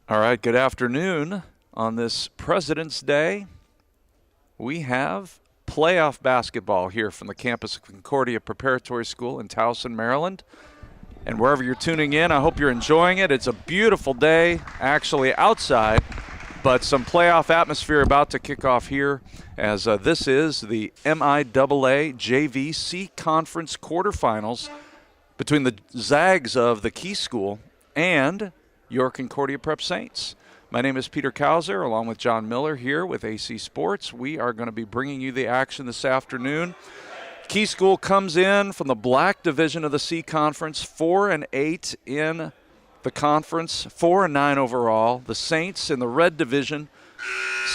All right, good afternoon. On this President's Day, we have playoff basketball here from the campus of Concordia Preparatory School in Towson, Maryland. And wherever you're tuning in, I hope you're enjoying it. It's a beautiful day, actually outside, but some playoff atmosphere about to kick off here as this is the MIAA JVC Conference quarterfinals between the Zags of the Key School and your Concordia Prep Saints. My name is Peter Kauser, along with John Miller here with AC Sports. We are going to be bringing you the action this afternoon. Key School comes in from the black division of the C Conference, 4-8 in the conference, 4-9 overall. The Saints in the red division,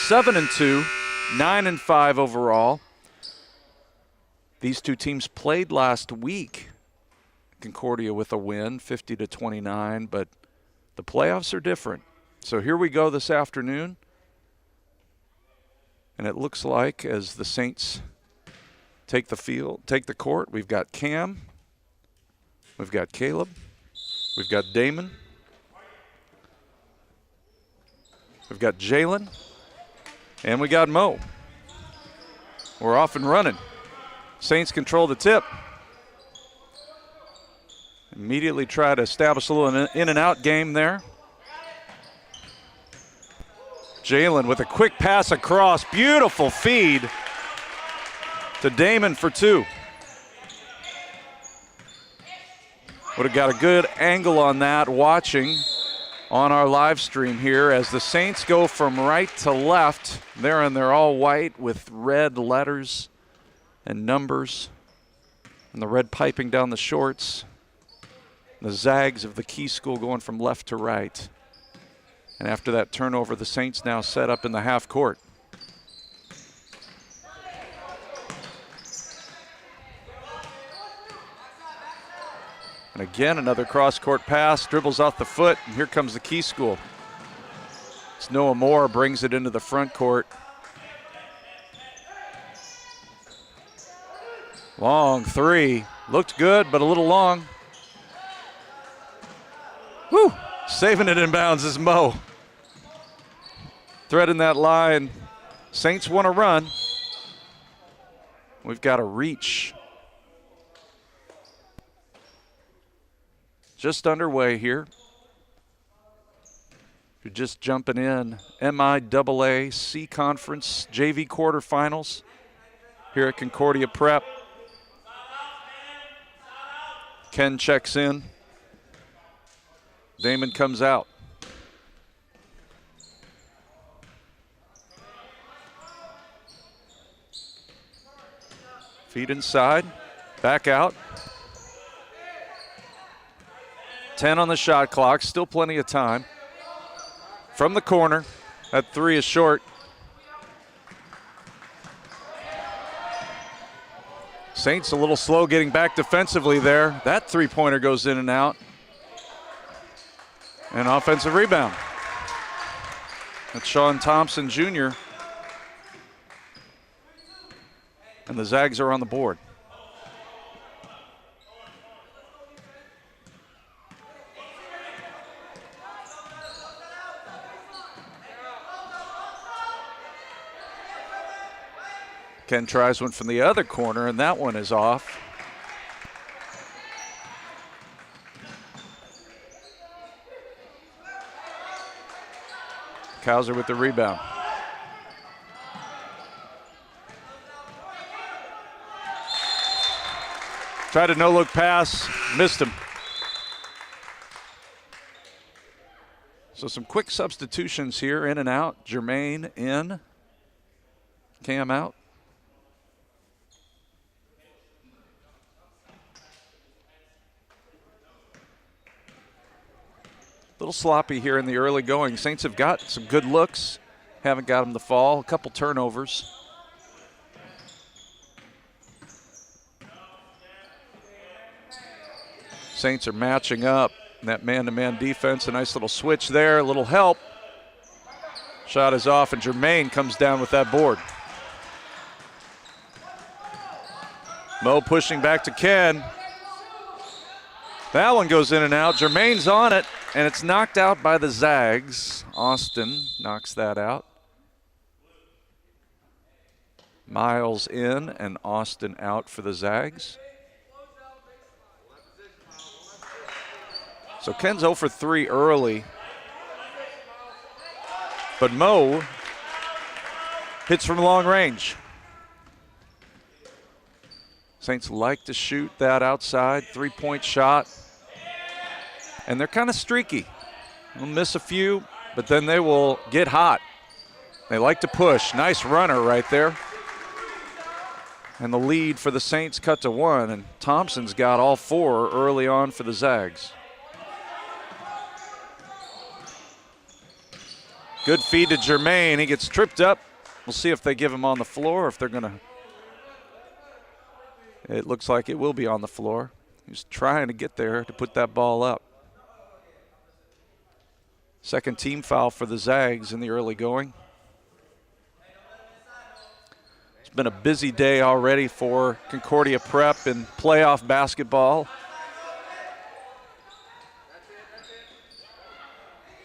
7-2, 9-5 overall. These two teams played last week. Concordia with a win, 50-29, but the playoffs are different. So here we go this afternoon. And it looks like as the Saints take the court, we've got Cam, we've got Caleb, we've got Damon, we've got Jalen, and we got Mo. We're off and running. Saints control the tip. Immediately try to establish a little in and out game there. Jalen with a quick pass across. Beautiful feed to Damon for two. Would have got a good angle on that watching on our live stream here as the Saints go from right to left. They're all white with red letters and numbers and the red piping down the shorts. The Zags of the Key School going from left to right. And after that turnover, the Saints now set up in the half court. And again, another cross-court pass, dribbles off the foot, and here comes the Key School. It's Noah Moore brings it into the front court. Long three, looked good, but a little long. Woo! Saving it in bounds is Mo. Threading that line. Saints want to run. We've got a reach. Just underway here. You're just jumping in. MIAA C Conference JV quarterfinals here at Concordia Prep. Ken checks in. Damon comes out. Feet inside, back out. 10 on the shot clock, still plenty of time. From the corner, that three is short. Saints a little slow getting back defensively there. That three-pointer goes in and out. An offensive rebound. That's Sean Thompson Jr. And the Zags are on the board. Ken tries one from the other corner, and that one is off. Kauser with the rebound. Tried a no-look pass, missed him. So some quick substitutions here, in and out. Jermaine in, Cam out. A little sloppy here in the early going. Saints have got some good looks. Haven't got them to fall. A couple turnovers. Saints are matching up. That man-to-man defense, a nice little switch there, a little help. Shot is off, and Jermaine comes down with that board. Mo pushing back to Ken. That one goes in and out. Jermaine's on it, and it's knocked out by the Zags. Austin knocks that out. Miles in and Austin out for the Zags. So Ken's 0 for 3 early. But Mo hits from long range. Saints like to shoot that outside three-point shot. And they're kind of streaky. They'll miss a few, but then they will get hot. They like to push. Nice runner right there. And the lead for the Saints cut to 1, and Thompson's got all 4 early on for the Zags. Good feed to Jermaine. He gets tripped up. We'll see if they give him on the floor, or if they're going to. It looks like it will be on the floor. He's trying to get there to put that ball up. Second team foul for the Zags in the early going. It's been a busy day already for Concordia Prep in playoff basketball.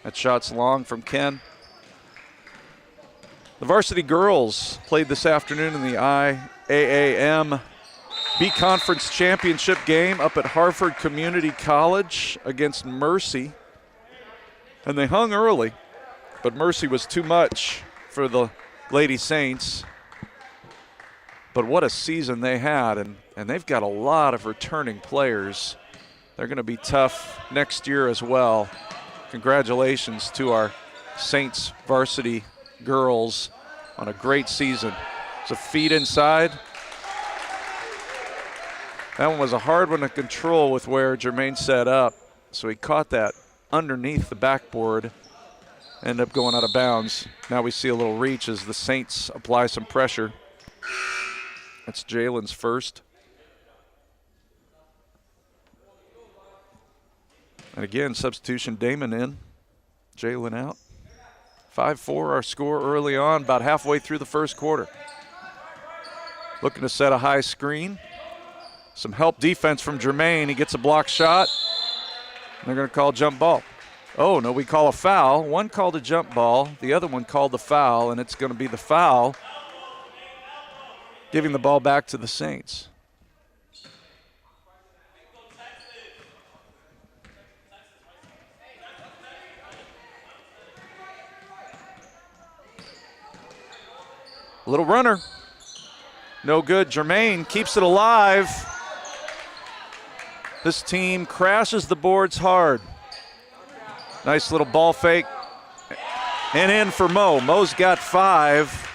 That shot's long from Ken. The varsity girls played this afternoon in the IAAM B-Conference Championship game up at Harford Community College against Mercy. And they hung early, but Mercy was too much for the Lady Saints. But what a season they had, and they've got a lot of returning players. They're going to be tough next year as well. Congratulations to our Saints varsity girls on a great season. It's a feed inside. That one was a hard one to control with where Jermaine set up, so he caught that underneath the backboard, ended up going out of bounds. Now we see a little reach as the Saints apply some pressure. That's Jalen's first. And again, substitution, Damon in, Jalen out. 5-4 our score early on, about halfway through the first quarter. Looking to set a high screen. Some help defense from Jermaine. He gets a block shot. They're going to call jump ball. Oh, no, we call a foul. One called a jump ball. The other one called the foul, and it's going to be the foul, giving the ball back to the Saints. Little runner. No good. Jermaine keeps it alive. This team crashes the boards hard. Nice little ball fake. And in for Mo. Mo's got 5.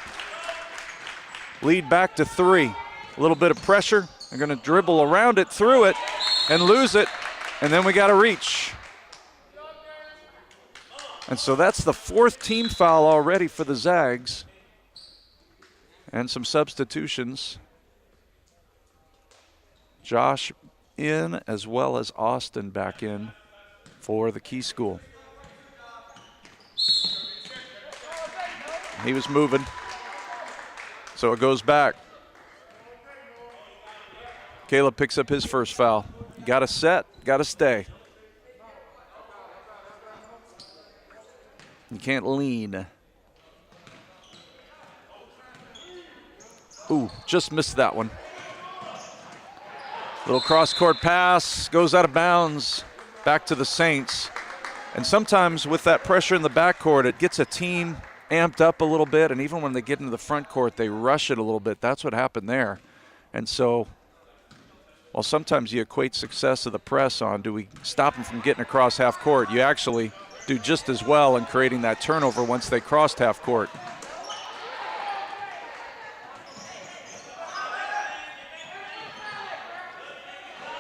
Lead back to 3. A little bit of pressure. They're going to dribble around it, through it, and lose it. And then we got to reach. And so that's the 4th team foul already for the Zags. And some substitutions. Josh in, as well as Austin back in for the Key School. He was moving, so it goes back. Caleb picks up his first foul. Got to set, got to stay. You can't lean. Ooh, just missed that one. Little cross-court pass, goes out of bounds, back to the Saints. And sometimes with that pressure in the backcourt, it gets a team amped up a little bit, and even when they get into the front court, they rush it a little bit. That's what happened there. And so, while sometimes you equate success of the press on, do we stop them from getting across half court? You actually do just as well in creating that turnover once they crossed half court.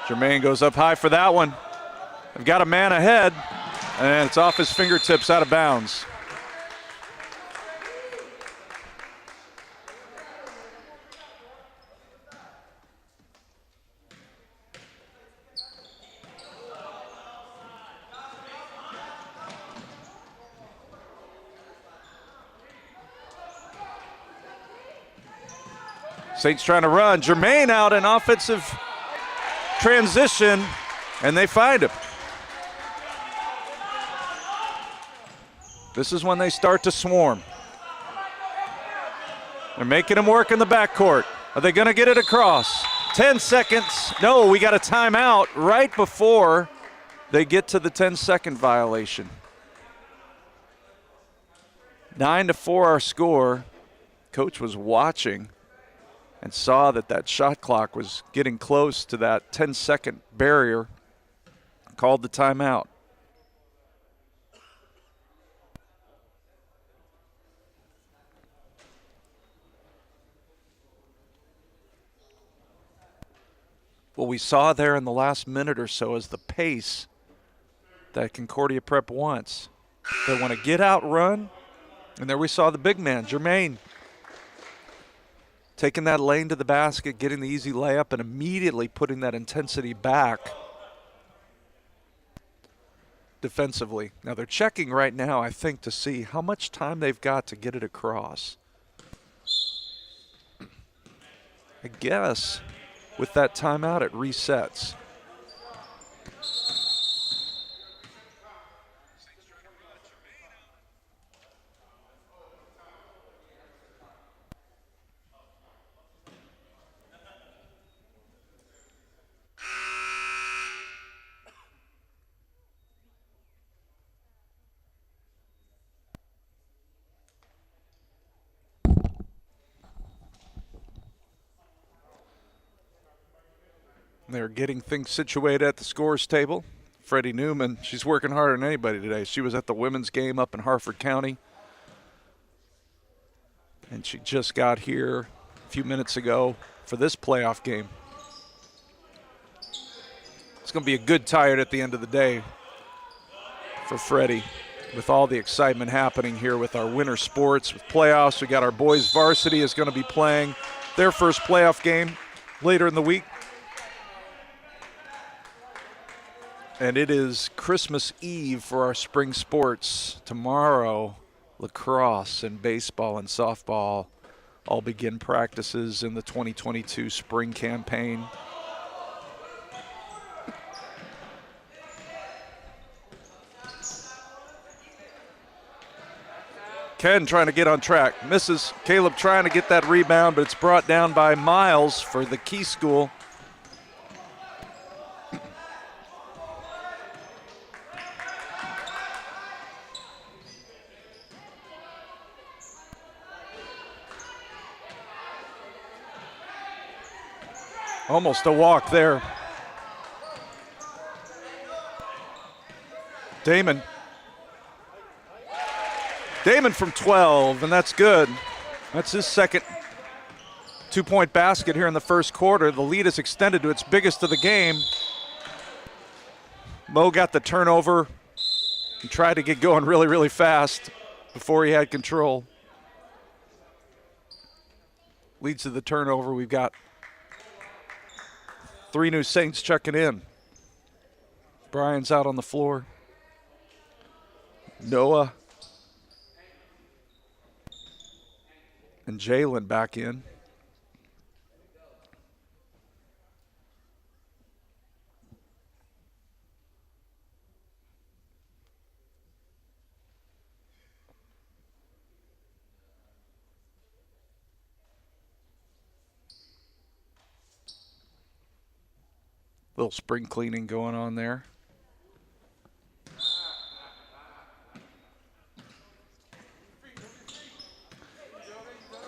Jermaine goes up high for that one. They've got a man ahead, and it's off his fingertips, out of bounds. Saints trying to run. Jermaine out in offensive transition, And they find him. This is when they start to swarm. They're making him work in the backcourt. Are they going to get it across? 10 seconds. No, we got a timeout right before they get to the 10-second violation. 9-4 our score. Coach was watching and saw that shot clock was getting close to that 10-second barrier. Called the timeout. What we saw there in the last minute or so is the pace that Concordia Prep wants. They want to get out, run, and there we saw the big man, Jermaine, taking that lane to the basket, getting the easy layup, and immediately putting that intensity back defensively. Now they're checking right now, I think, to see how much time they've got to get it across. I guess with that timeout, it resets. They're getting things situated at the scores table. Freddie Newman, she's working harder than anybody today. She was at the women's game up in Harford County. And she just got here a few minutes ago for this playoff game. It's going to be a good tired at the end of the day for Freddie with all the excitement happening here with our winter sports, with playoffs. We got our boys varsity is going to be playing their first playoff game later in the week. And it is Christmas Eve for our spring sports. Tomorrow, lacrosse and baseball and softball all begin practices in the 2022 spring campaign. Ken trying to get on track. Misses. Caleb trying to get that rebound, but it's brought down by Miles for the Key School. Almost a walk there. Damon from 12, and that's good. That's his second two-point basket here in the first quarter. The lead is extended to its biggest of the game. Mo got the turnover. He tried to get going really, really fast before he had control. Leads to the turnover. We've got 3 new Saints checking in. Brian's out on the floor. Noah and Jalen back in. Little spring cleaning going on there.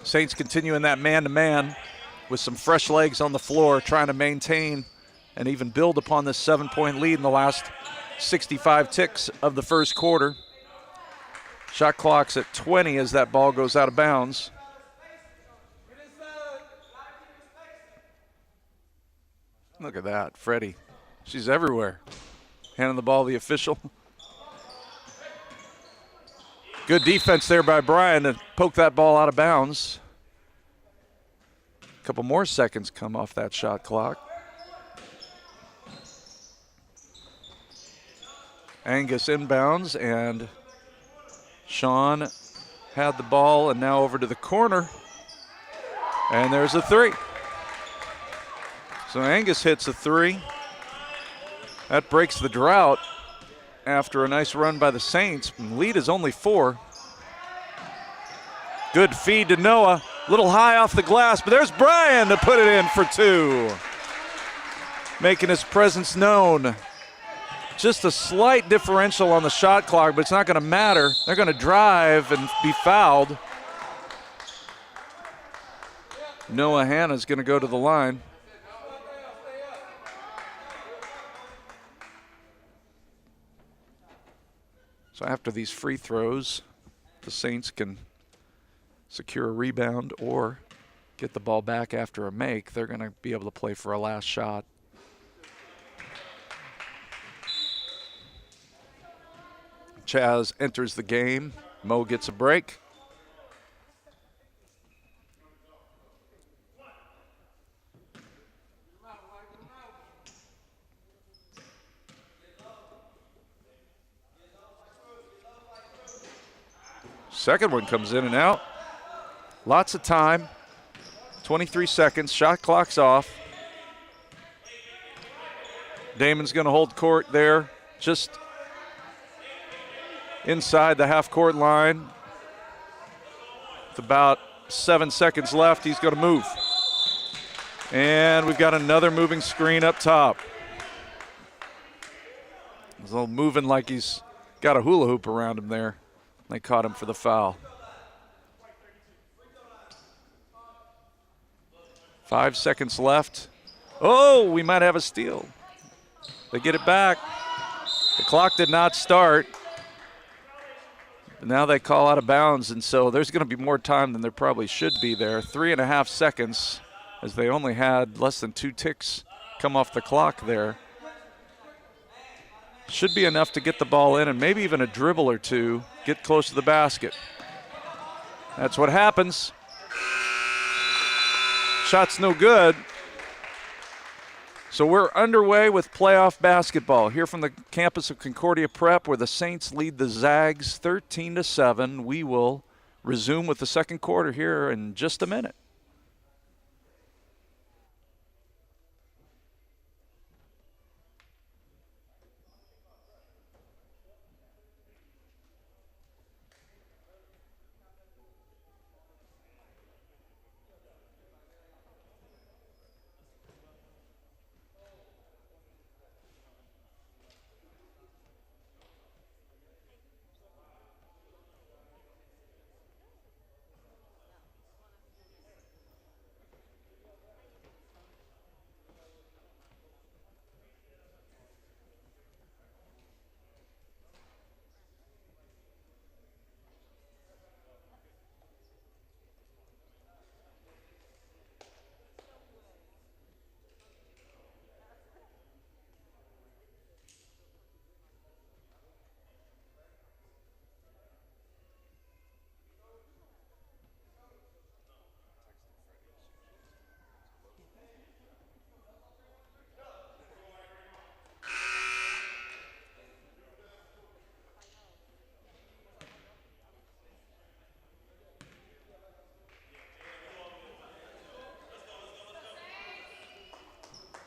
Saints continuing that man-to-man with some fresh legs on the floor, trying to maintain and even build upon this 7-point lead in the last 65 ticks of the first quarter. Shot clock's at 20 as that ball goes out of bounds. Look at that, Freddie. She's everywhere. Handing the ball to the official. Good defense there by Brian to poke that ball out of bounds. A couple more seconds come off that shot clock. Angus inbounds, and Sean had the ball, and now over to the corner. And there's a 3. So Angus hits a 3. That breaks the drought after a nice run by the Saints. Lead is only 4. Good feed to Noah. Little high off the glass, but there's Brian to put it in for 2. Making his presence known. Just a slight differential on the shot clock, but it's not going to matter. They're going to drive and be fouled. Noah Hanna's going to go to the line. So after these free throws, the Saints can secure a rebound or get the ball back after a make. They're going to be able to play for a last shot. Chaz enters the game. Mo gets a break. Second one comes in and out. Lots of time. 23 seconds. Shot clock's off. Damon's going to hold court there, just inside the half-court line. With about 7 seconds left, he's going to move. And we've got another moving screen up top. He's a little moving like he's got a hula hoop around him there. They caught him for the foul. 5 seconds left. Oh, we might have a steal. They get it back. The clock did not start. But now they call out of bounds, and so there's going to be more time than there probably should be there. 3.5 seconds, as they only had less than 2 ticks come off the clock there. Should be enough to get the ball in and maybe even a dribble or two, get close to the basket. That's what happens. Shot's no good. So we're underway with playoff basketball here from the campus of Concordia Prep, where the Saints lead the Zags 13-7. We will resume with the second quarter here in just a minute.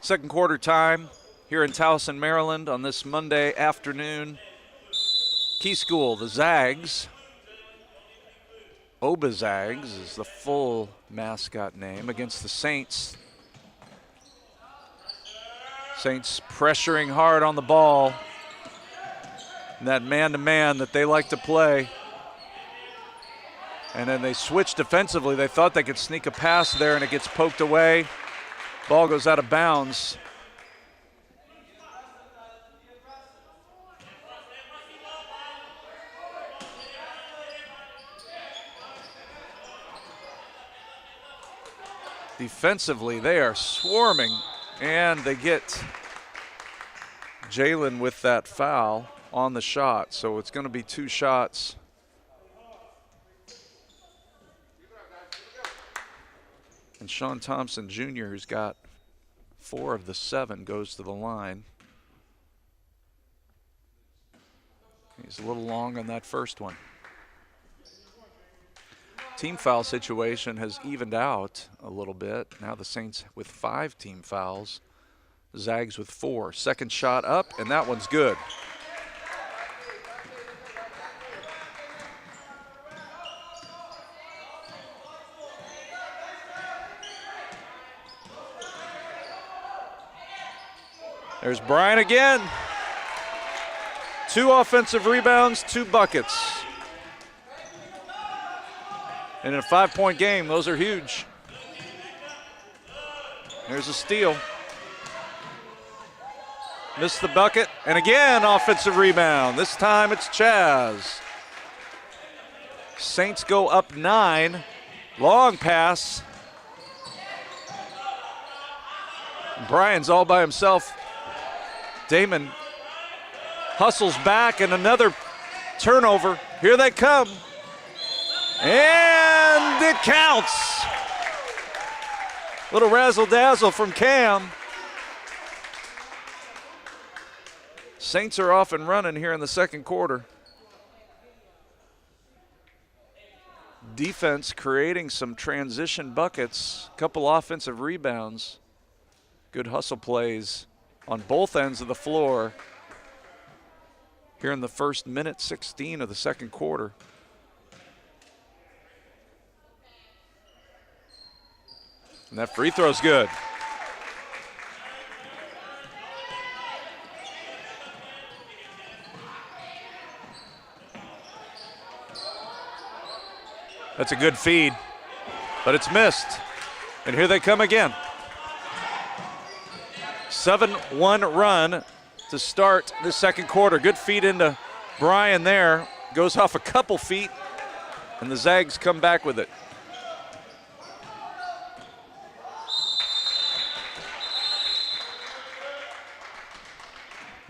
Second quarter time here in Towson, Maryland on this Monday afternoon. Key School, the Zags. Oba Zags is the full mascot name, against the Saints. Saints pressuring hard on the ball. And that man-to-man that they like to play. And then they switch defensively. They thought they could sneak a pass there, and it gets poked away. Ball goes out of bounds. Defensively, they are swarming, and they get Jalen with that foul on the shot. So it's going to be 2 shots. And Sean Thompson Jr., who's got 4 of the 7, goes to the line. He's a little long on that first one. Team foul situation has evened out a little bit. Now the Saints with 5 team fouls Zags with 4. Second shot up, and that one's good. There's Bryan again. 2 offensive rebounds, 2 buckets. And in a 5-point game, those are huge. There's a steal. Missed the bucket, and again, offensive rebound. This time it's Chaz. Saints go up 9. Long pass. Bryan's all by himself. Damon hustles back, and another turnover. Here they come. And it counts. Little razzle-dazzle from Cam. Saints are off and running here in the second quarter. Defense creating some transition buckets, couple offensive rebounds. Good hustle plays on both ends of the floor here in the first minute 16 of the second quarter. And that free throw's good. That's a good feed, but it's missed. And here they come again. 7-1 run to start the second quarter. Good feed into Bryan there. Goes off a couple feet, and the Zags come back with it.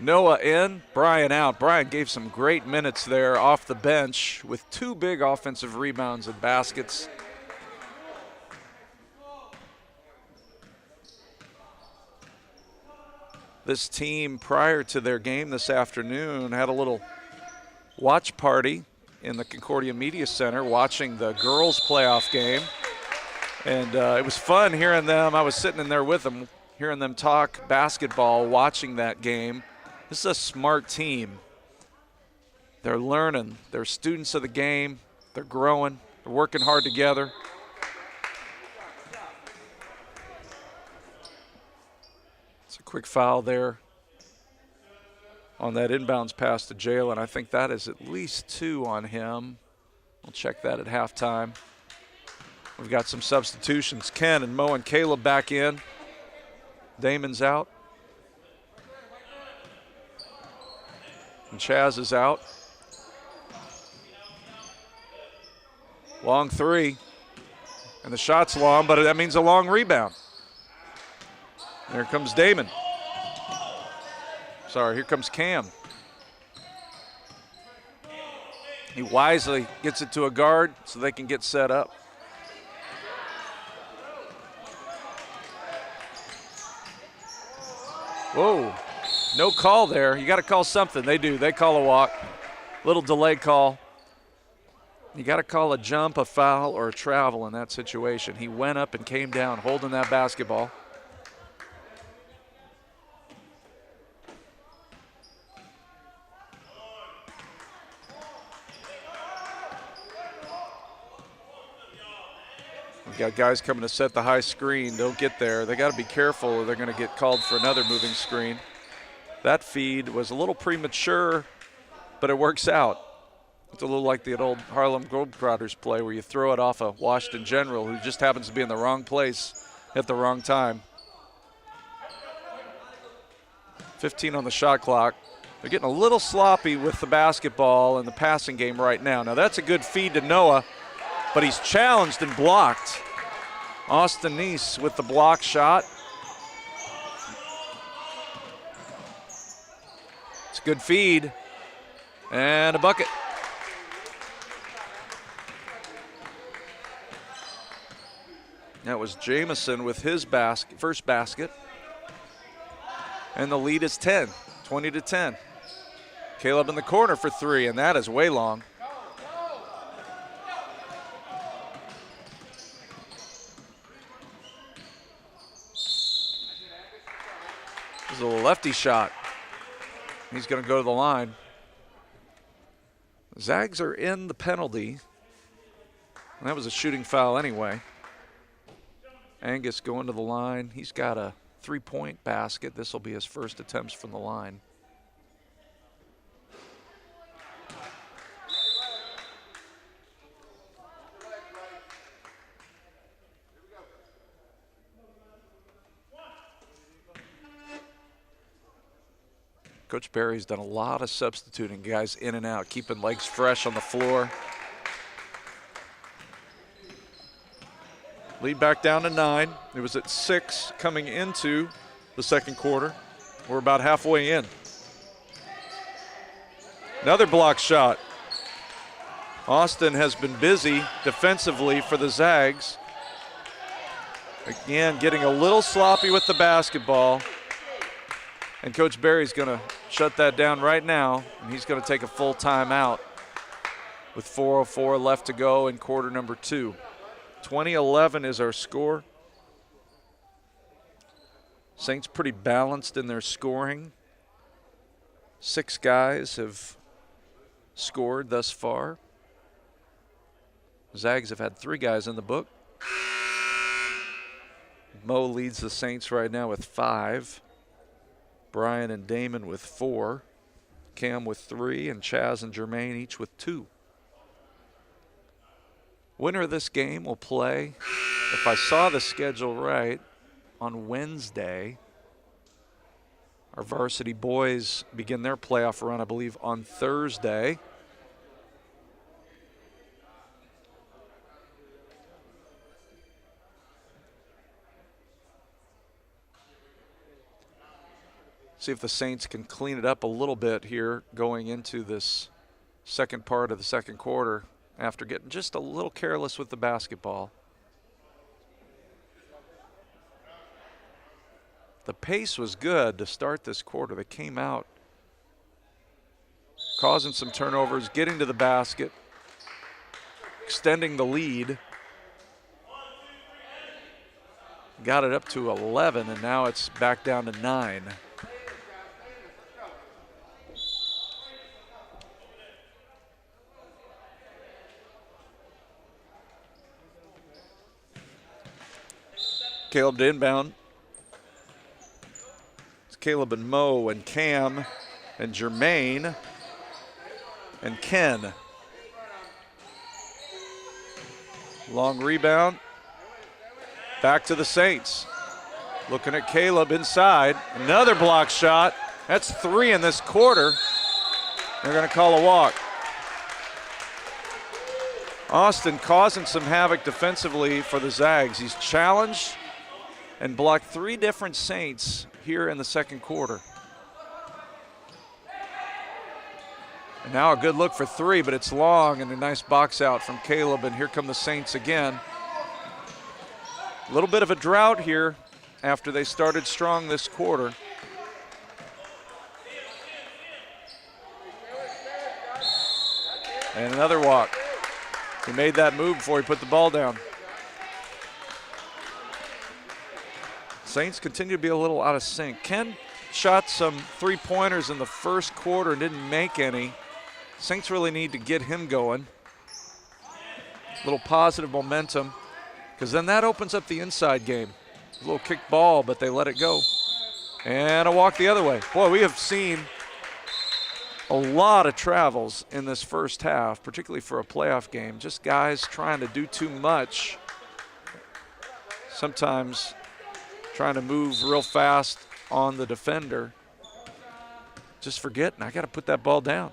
Noah in, Bryan out. Bryan gave some great minutes there off the bench with 2 big offensive rebounds and baskets. This team, prior to their game this afternoon, had a little watch party in the Concordia Media Center watching the girls' playoff game. And it was fun hearing them. I was sitting in there with them, hearing them talk basketball, watching that game. This is a smart team. They're learning. They're students of the game. They're growing. They're working hard together. It's a quick foul there on that inbounds pass to Jalen. I think that is at least 2 on him. We'll check that at halftime. We've got some substitutions. Ken and Mo and Caleb back in. Damon's out. And Chaz is out. Long 3. And the shot's long, but that means a long rebound. There comes Damon. Sorry, here comes Cam. He wisely gets it to a guard so they can get set up. Whoa. No call there. You got to call something. They do. They call a walk. Little delay call. You got to call a jump, a foul, or a travel in that situation. He went up and came down holding that basketball. We've got guys coming to set the high screen. Don't get there. They got to be careful or they're going to get called for another moving screen. That feed was a little premature, but it works out. It's a little like the old Harlem Globetrotters play where you throw it off a Washington General who just happens to be in the wrong place at the wrong time. 15 on the shot clock. They're getting a little sloppy with the basketball and the passing game right now. Now that's a good feed to Noah, but he's challenged and blocked. Austin Neese with the block shot. It's a good feed and a bucket. That was Jamison with his first basket. And the lead is 10, 20-10. Caleb in the corner for 3, and that is way long. This is a lefty shot. He's going to go to the line. Zags are in the penalty. And that was a shooting foul anyway. Angus going to the line. He's got a three-point basket. This will be his first attempts from the line. Coach Barry's done a lot of substituting, guys in and out, keeping legs fresh on the floor. Lead back down to 9. It was at 6 coming into the second quarter. We're about halfway in. Another block shot. Austin has been busy defensively for the Zags. Again, getting a little sloppy with the basketball. And Coach Barry's going to shut that down right now, and he's going to take a full timeout with 4:04 left to go in quarter number 2. 20-11 is our score. Saints pretty balanced in their scoring. 6 guys have scored thus far. Zags have had 3 guys in the book. Mo leads the Saints right now with 5. Brian and Damon with 4. Cam with 3, and Chaz and Jermaine each with 2. Winner of this game will play, if I saw the schedule right, on Wednesday. Our varsity boys begin their playoff run, I believe, on Thursday. See if the Saints can clean it up a little bit here going into this second part of the second quarter after getting just a little careless with the basketball. The pace was good to start this quarter. They came out causing some turnovers, getting to the basket, extending the lead. Got it up to 11, and now it's back down to 9. Caleb to inbound. It's Caleb and Mo and Cam and Jermaine and Ken. Long rebound. Back to the Saints. Looking at Caleb inside. Another block shot. That's 3 in this quarter. They're going to call a walk. Austin causing some havoc defensively for the Zags. He's challenged and blocked 3 different Saints here in the second quarter. And now a good look for 3, but it's long, and a nice box out from Caleb, and here come the Saints again. A little bit of a drought here after they started strong this quarter. And another walk. He made that move before he put the ball down. Saints continue to be a little out of sync. Ken shot some three-pointers in the first quarter and didn't make any. Saints really need to get him going. A little positive momentum, because then that opens up the inside game. A little kick ball, but they let it go. And a walk the other way. Boy, we have seen a lot of travels in this first half, particularly for a playoff game. Just guys trying to do too much. Sometimes trying to move real fast on the defender. Just forgetting, I got to put that ball down.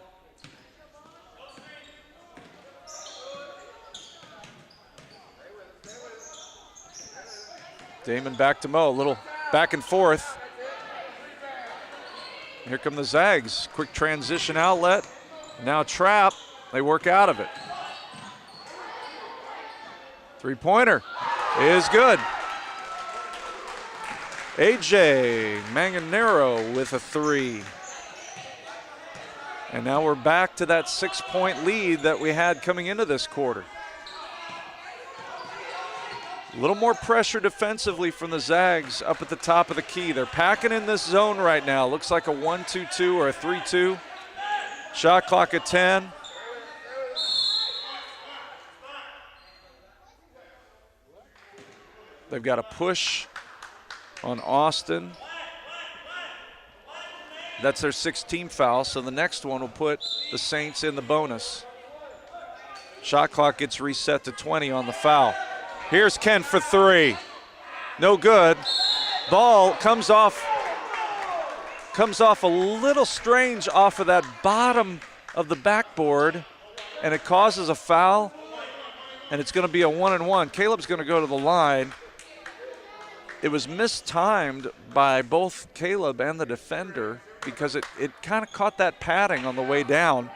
Damon back to Mo, a little back and forth. Here come the Zags. Quick transition outlet. Now trap. They work out of it. Three-pointer is good. AJ Manganero with a 3. And now we're back to that 6-point lead that we had coming into this quarter. A little more pressure defensively from the Zags up at the top of the key. They're packing in this zone right now. Looks like a 1-2-2 or a 3-2. Shot clock at 10. They've got a push on Austin. That's their 16th foul, so the next one will put the Saints in the bonus. Shot clock gets reset to 20 on the foul. Here's Ken for three. No good. Ball comes off a little strange off of that bottom of the backboard, and it causes a foul, and it's going to be a 1-and-1. Caleb's going to go to the line. It was mistimed by both Caleb and the defender because it kind of caught that padding on the way down,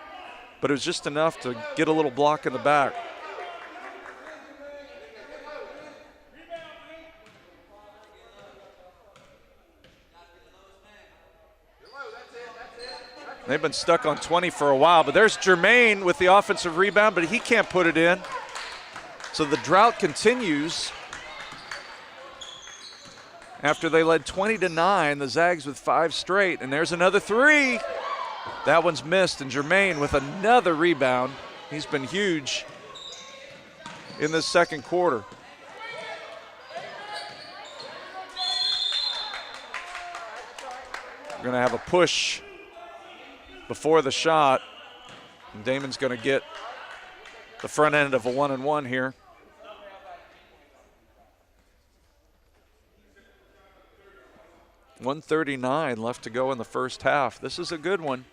but it was just enough to get a little block in the back. They've been stuck on 20 for a while, but there's Jermaine with the offensive rebound, but he can't put it in. So the drought continues. After they led 20-9, the Zags with 5 straight, and there's another three. That one's missed, and Jermaine with another rebound. He's been huge in this second quarter. We're going to have a push before the shot, and Damon's going to get the front end of a 1-and-1 here. .139 left to go in the first half. This is a good one.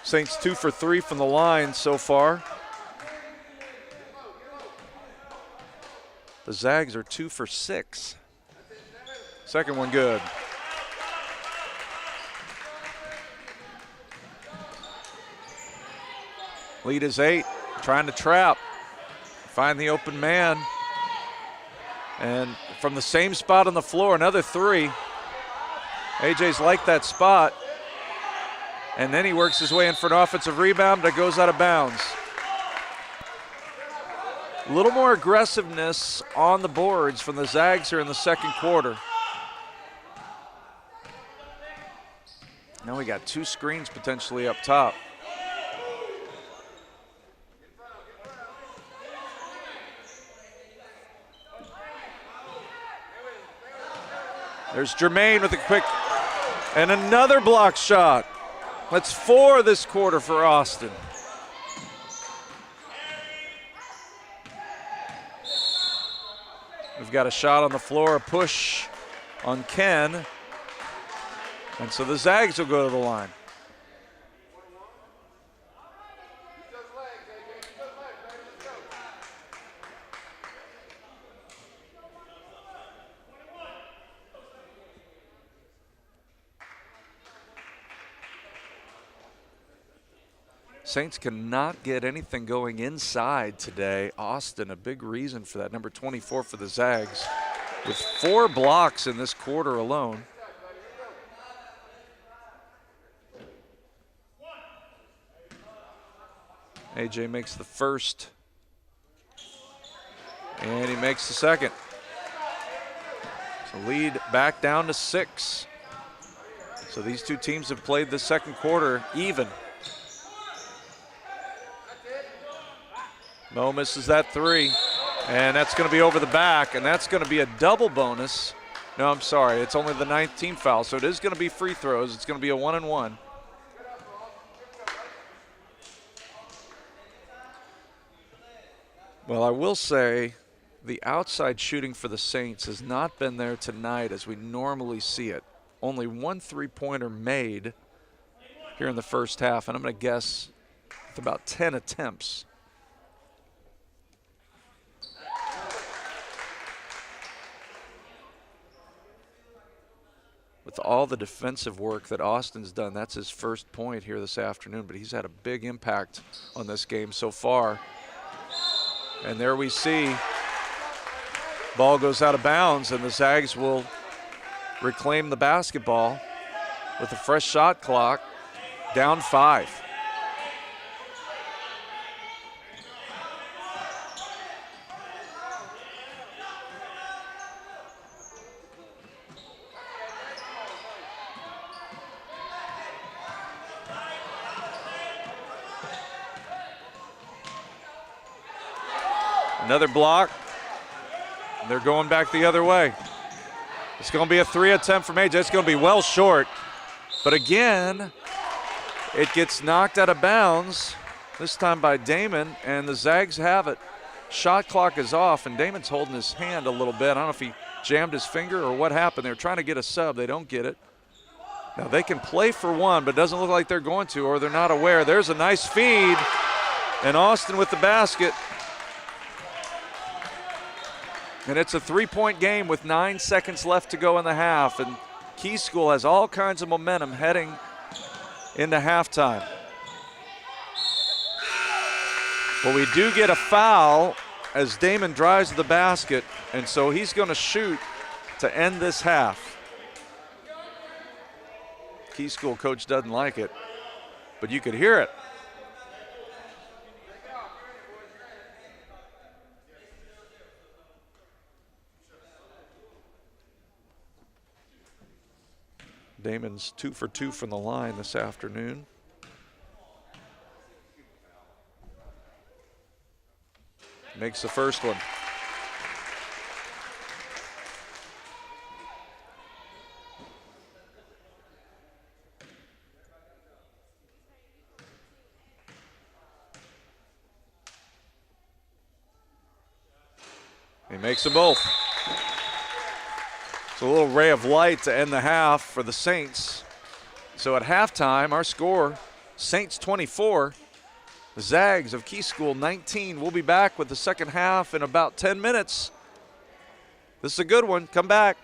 Saints 2 for 3 from the line so far. The Zags are 2 for 6. Second one good. Lead is 8, trying to trap, find the open man. And from the same spot on the floor, another three. AJ's liked that spot. And then he works his way in for an offensive rebound that goes out of bounds. A little more aggressiveness on the boards from the Zags here in the second quarter. Now we got 2 screens potentially up top. There's Jermaine with a quick, and another block shot. That's 4 this quarter for Austin. We've got a shot on the floor, a push on Ken. And so the Zags will go to the line. Saints cannot get anything going inside today. Austin, a big reason for that. Number 24 for the Zags with 4 blocks in this quarter alone. AJ makes the first, and he makes the second. So lead back down to 6. So these two teams have played the second quarter even. Mo misses that 3, and that's going to be over the back, and that's going to be a double bonus. No, I'm sorry, it's only the 19th foul, so it is going to be free throws. It's going to be a 1-and-1. Well, I will say the outside shooting for the Saints has not been there tonight as we normally see it. Only 1 3-pointer made here in the first half, and I'm going to guess with about 10 attempts. With all the defensive work that Austin's done, that's his first point here this afternoon, but he's had a big impact on this game so far. And there we see, ball goes out of bounds, and the Zags will reclaim the basketball with a fresh shot clock, down 5. Another block. They're going back the other way. It's going to be a 3 attempt from AJ. It's going to be well short. But again, it gets knocked out of bounds, this time by Damon, and the Zags have it. Shot clock is off, and Damon's holding his hand a little bit. I don't know if he jammed his finger or what happened. They're trying to get a sub. They don't get it. Now they can play for one, but it doesn't look like they're going to, or they're not aware. There's a nice feed, and Austin with the basket. And it's a 3-point game with 9 seconds left to go in the half. And Key School has all kinds of momentum heading into halftime. But we do get a foul as Damon drives to the basket. And so he's going to shoot to end this half. Key School coach doesn't like it, but you could hear it. Damon's 2 for 2 from the line this afternoon. Makes the first one. He makes them both. It's a little ray of light to end the half for the Saints. So at halftime, our score, Saints 24, the Zags of Key School 19. We'll be back with the second half in about 10 minutes. This is a good one. Come back.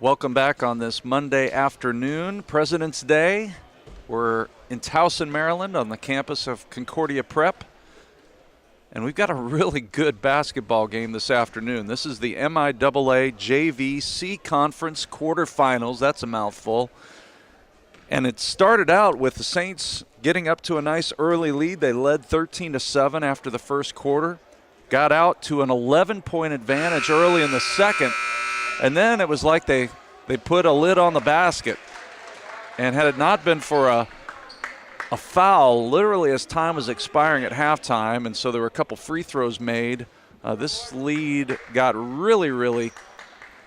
Welcome back on this Monday afternoon, President's Day. We're in Towson, Maryland on the campus of Concordia Prep. And we've got a really good basketball game this afternoon. This is the MIAA JV Conference Quarterfinals. That's a mouthful. And it started out with the Saints getting up to a nice early lead. They led 13-7 after the first quarter. Got out to an 11-point advantage early in the second. And then it was like they put a lid on the basket. And had it not been for a foul literally as time was expiring at halftime, and so there were a couple free throws made, this lead got really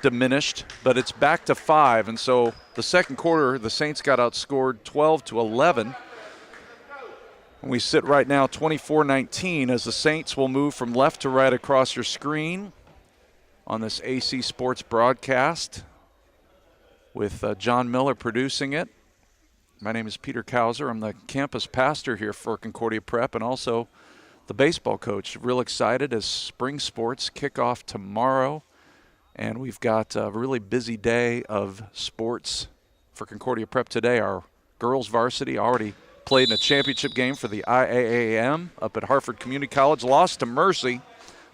diminished, but it's back to 5. And so the second quarter, the Saints got outscored 12-11. We sit right now 24-19 as the Saints will move from left to right across your screen on this AC Sports broadcast with John Miller producing it. My name is Peter Kauser. I'm the campus pastor here for Concordia Prep and also the baseball coach. Real excited as spring sports kick off tomorrow, and we've got a really busy day of sports for Concordia Prep today. Our girls varsity already played in a championship game for the IAAM up at Hartford Community College, lost to Mercy,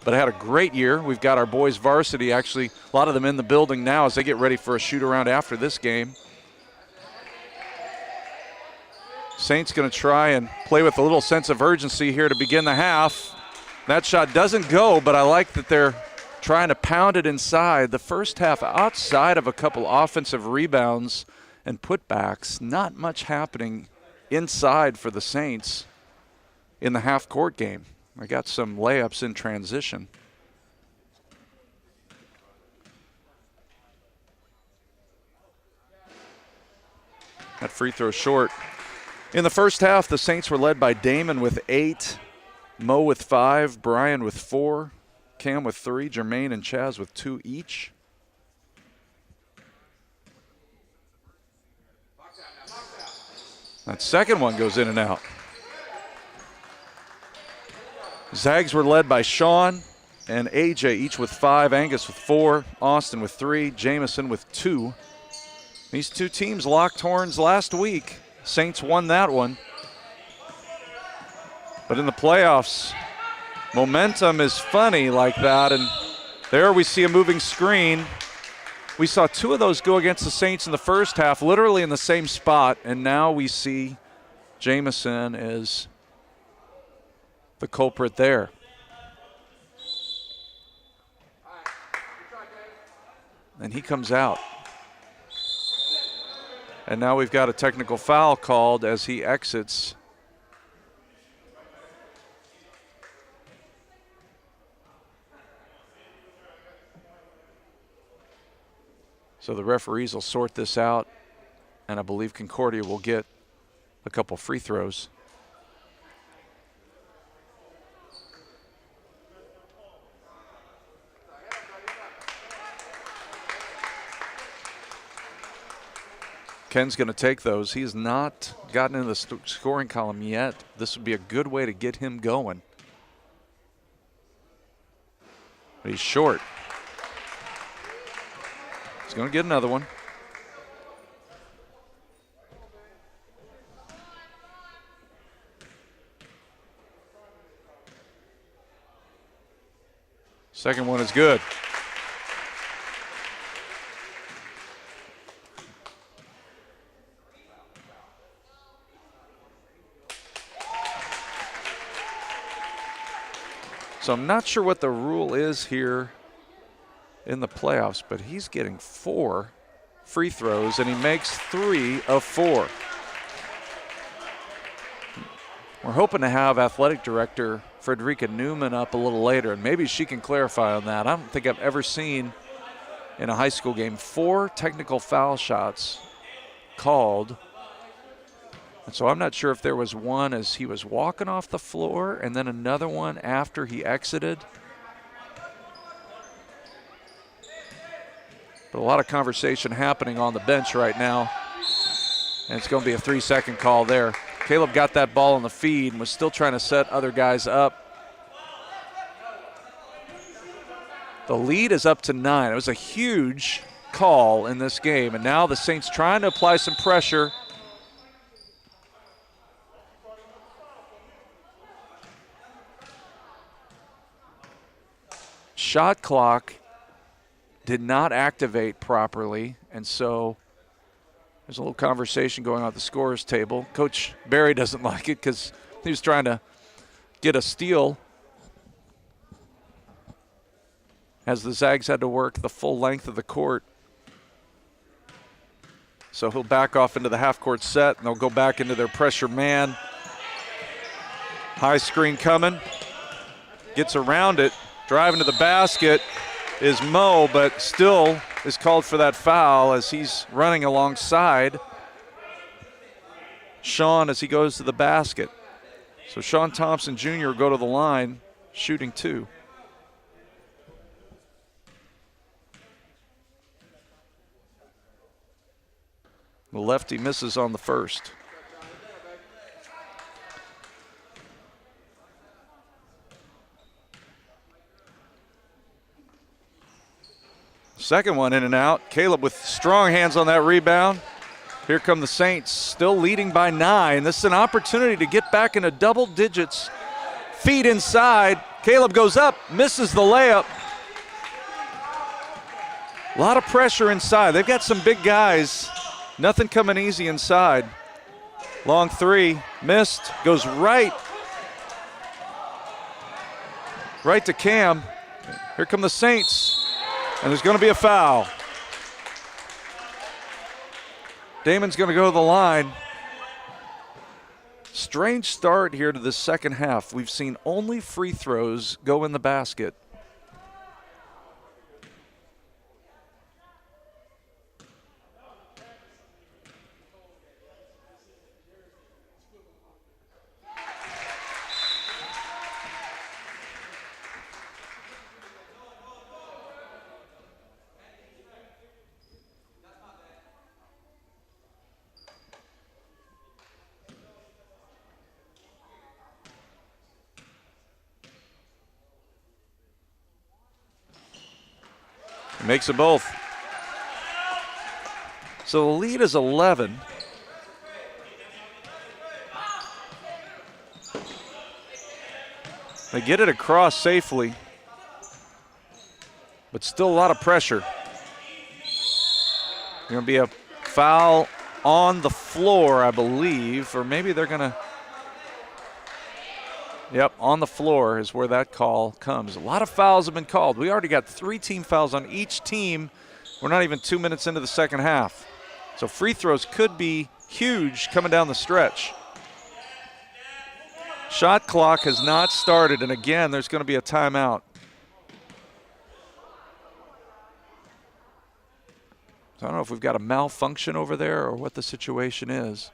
but had a great year. We've got our boys varsity, actually a lot of them in the building now as they get ready for a shoot around after this game. Saints going to try and play with a little sense of urgency here to begin the half. That shot doesn't go, but I like that they're trying to pound it inside. The first half, outside of a couple offensive rebounds and putbacks, not much happening inside for the Saints in the half-court game. I got some layups in transition. That free throw short. In the first half, the Saints were led by Damon with 8, Mo with 5, Brian with 4, Cam with 3, Jermaine and Chaz with 2 each. That second one goes in and out. Zags were led by Sean and AJ, each with 5, Angus with 4, Austin with 3, Jamison with 2. These two teams locked horns last week. Saints won that one. But in the playoffs, momentum is funny like that, and there we see a moving screen. We saw 2 of those go against the Saints in the first half, literally in the same spot, and now we see Jamison is the culprit there. And he comes out. And now we've got a technical foul called as he exits. So the referees will sort this out, and I believe Concordia will get a couple free throws. Ken's going to take those. He has not gotten into the scoring column yet. This would be a good way to get him going. But he's short. He's going to get another one. Second one is good. So I'm not sure what the rule is here in the playoffs, but he's getting 4 free throws, and he makes 3 of 4. We're hoping to have athletic director Frederica Newman up a little later, and maybe she can clarify on that. I don't think I've ever seen in a high school game 4 technical foul shots called. And so I'm not sure if there was one as he was walking off the floor and then another one after he exited. But a lot of conversation happening on the bench right now. And it's going to be a 3-second call there. Caleb got that ball on the feed and was still trying to set other guys up. The lead is up to 9. It was a huge call in this game. And now the Saints trying to apply some pressure. Shot clock did not activate properly, and so there's a little conversation going on at the scorer's table. Coach Barry doesn't like it because he was trying to get a steal as the Zags had to work the full length of the court. So he'll back off into the half-court set, and they'll go back into their pressure man. High screen coming. Gets around it. Driving to the basket is Mo, but still is called for that foul as he's running alongside Sean as he goes to the basket. So Sean Thompson Jr. will go to the line, shooting 2. The lefty misses on the first. Second one in and out. Caleb with strong hands on that rebound. Here come the Saints, still leading by 9. This is an opportunity to get back into double digits. Feet inside. Caleb goes up, misses the layup. A lot of pressure inside. They've got some big guys. Nothing coming easy inside. Long 3, missed, goes right to Cam. Here come the Saints. And there's going to be a foul. Damon's going to go to the line. Strange start here to the second half. We've seen only free throws go in the basket. Makes it both. So the lead is 11. They get it across safely, but still a lot of pressure. Going to be a foul on the floor, I believe, or maybe they're going to. Yep, on the floor is where that call comes. A lot of fouls have been called. We already got 3 team fouls on each team. We're not even 2 minutes into the second half. So free throws could be huge coming down the stretch. Shot clock has not started, and again, there's going to be a timeout. So I don't know if we've got a malfunction over there or what the situation is.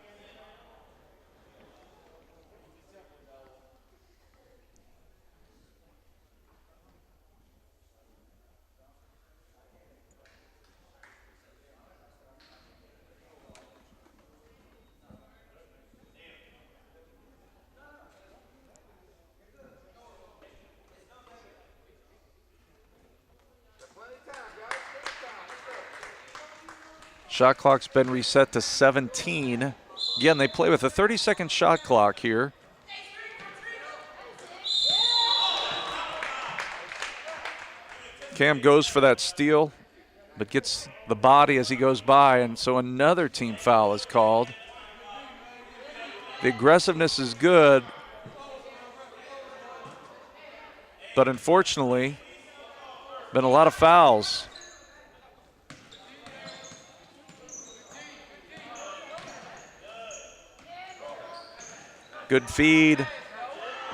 Shot clock's been reset to 17. Again, they play with a 30-second shot clock here. Cam goes for that steal, but gets the body as he goes by, and so another team foul is called. The aggressiveness is good, but unfortunately, been a lot of fouls. Good feed.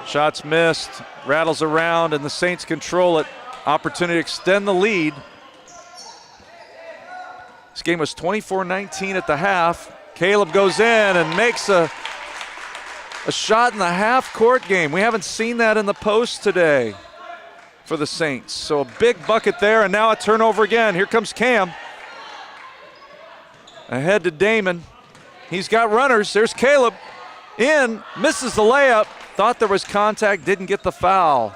Shots missed. Rattles around, and the Saints control it. Opportunity to extend the lead. This game was 24-19 at the half. Caleb goes in and makes a shot in the half-court game. We haven't seen that in the post today for the Saints. So a big bucket there, and now a turnover again. Here comes Cam. Ahead to Damon. He's got runners. There's Caleb. In, misses the layup, thought there was contact, didn't get the foul.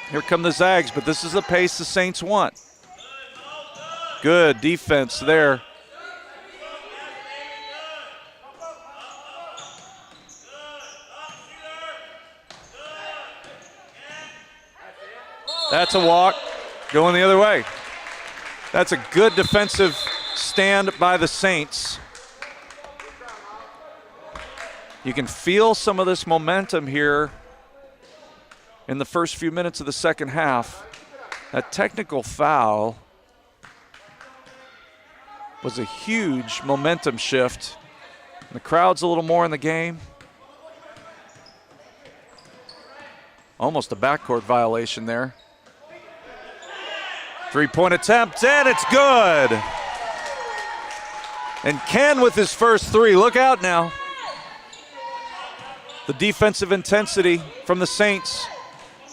Here come the Zags, but this is the pace the Saints want. Good defense there. That's a walk going the other way. That's a good defensive stand by the Saints. You can feel some of this momentum here in the first few minutes of the second half. That technical foul was a huge momentum shift. The crowd's a little more in the game. Almost a backcourt violation there. Three-point attempt, and it's good. And Ken with his first three. Look out now. The defensive intensity from the Saints.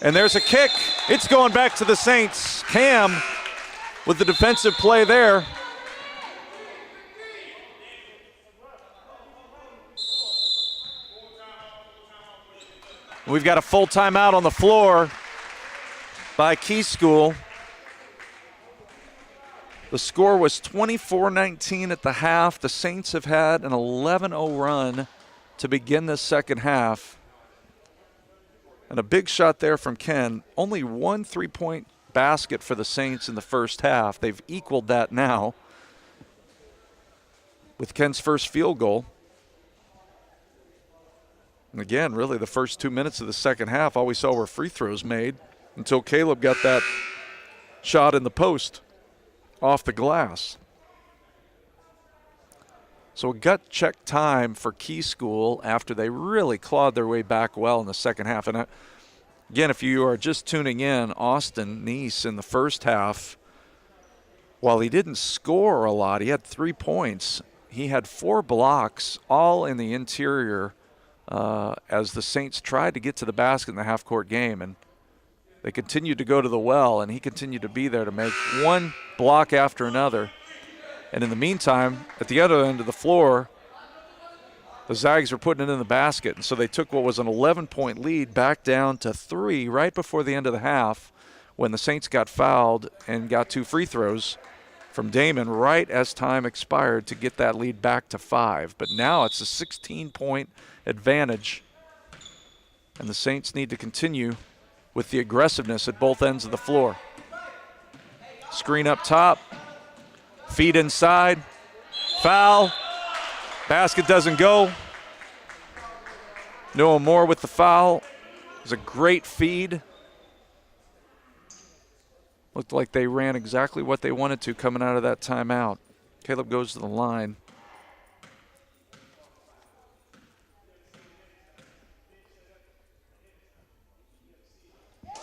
And there's a kick. It's going back to the Saints. Cam with the defensive play there. We've got a full timeout on the floor by Key School. The score was 24-19 at the half. The Saints have had an 11-0 run to begin this second half. And a big shot there from Ken. Only one three-point basket for the Saints in the first half. They've equaled that now with Ken's first field goal. And again, really the first 2 minutes of the second half, all we saw were free throws made until Caleb got that shot in the post off the glass. So a gut check time for Key School after they really clawed their way back well in the second half. And again, if you are just tuning in, Austin Neese in the first half, while he didn't score a lot, he had 3 points. He had 4 blocks, all in the interior, as the Saints tried to get to the basket in the half-court game. And they continued to go to the well, and he continued to be there to make one block after another. And in the meantime, at the other end of the floor, the Zags were putting it in the basket. And so they took what was an 11-point lead back down to 3 right before the end of the half when the Saints got fouled and got 2 free throws from Damon right as time expired to get that lead back to 5. But now it's a 16-point advantage, and the Saints need to continue with the aggressiveness at both ends of the floor. Screen up top, feed inside, foul, basket doesn't go. Noah Moore with the foul. It was a great feed. Looked like they ran exactly what they wanted to coming out of that timeout. Caleb goes to the line.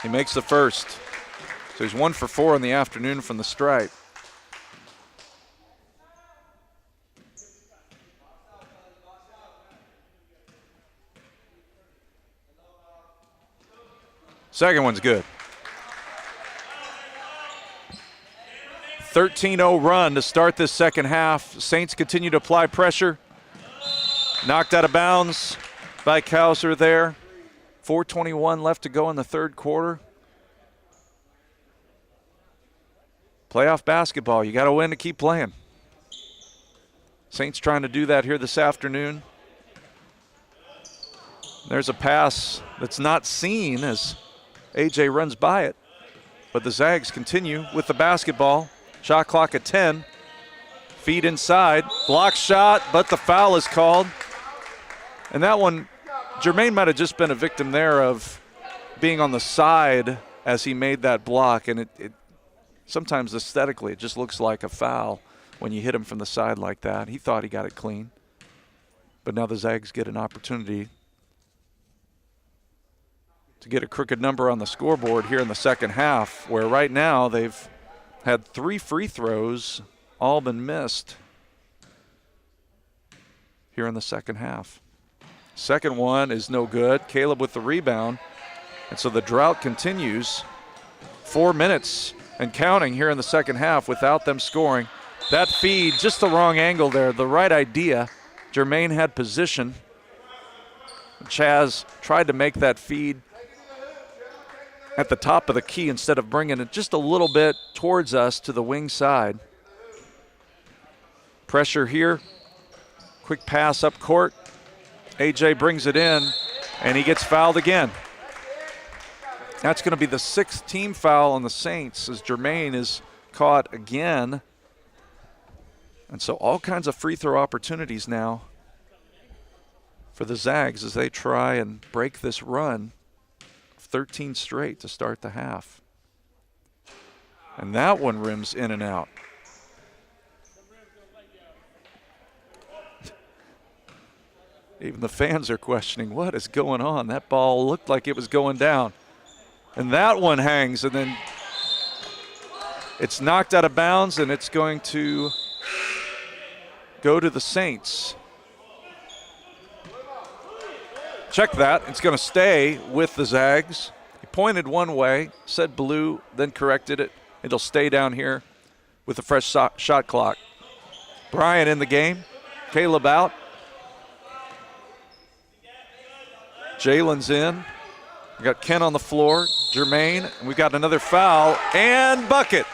He makes the first. So he's 1 for 4 in the afternoon from the stripe. Second one's good. 13-0 run to start this second half. Saints continue to apply pressure. Knocked out of bounds by Kauser there. 4:21 left to go in the third quarter. Playoff basketball, you got to win to keep playing. Saints trying to do that here this afternoon. There's a pass that's not seen as AJ runs by it. But the Zags continue with the basketball. Shot clock at 10. Feed inside. Block shot, but the foul is called. And that one, Jermaine might have just been a victim there of being on the side as he made that block. And it sometimes aesthetically, it just looks like a foul when you hit him from the side like that. He thought he got it clean. But now the Zags get an opportunity to get a crooked number on the scoreboard here in the second half, where right now they've had 3 free throws, all been missed here in the second half. Second one is no good. Caleb with the rebound. And so the drought continues. 4 minutes and counting here in the second half without them scoring. That feed, just the wrong angle there, the right idea. Jermaine had position. Chaz tried to make that feed at the top of the key instead of bringing it just a little bit towards us to the wing side. Pressure here. Quick pass up court. AJ brings it in, and he gets fouled again. That's going to be the 6th team foul on the Saints as Jermaine is caught again. And so all kinds of free throw opportunities now for the Zags as they try and break this run of 13 straight to start the half. And that one rims in and out. Even the fans are questioning what is going on. That ball looked like it was going down. And that one hangs, and then it's knocked out of bounds, and it's going to go to the Saints. Check that. It's going to stay with the Zags. He pointed one way, said blue, then corrected it. It'll stay down here with a fresh shot clock. Bryant in the game. Caleb out. Jalen's in. We got Ken on the floor. Jermaine. And we got another foul and bucket.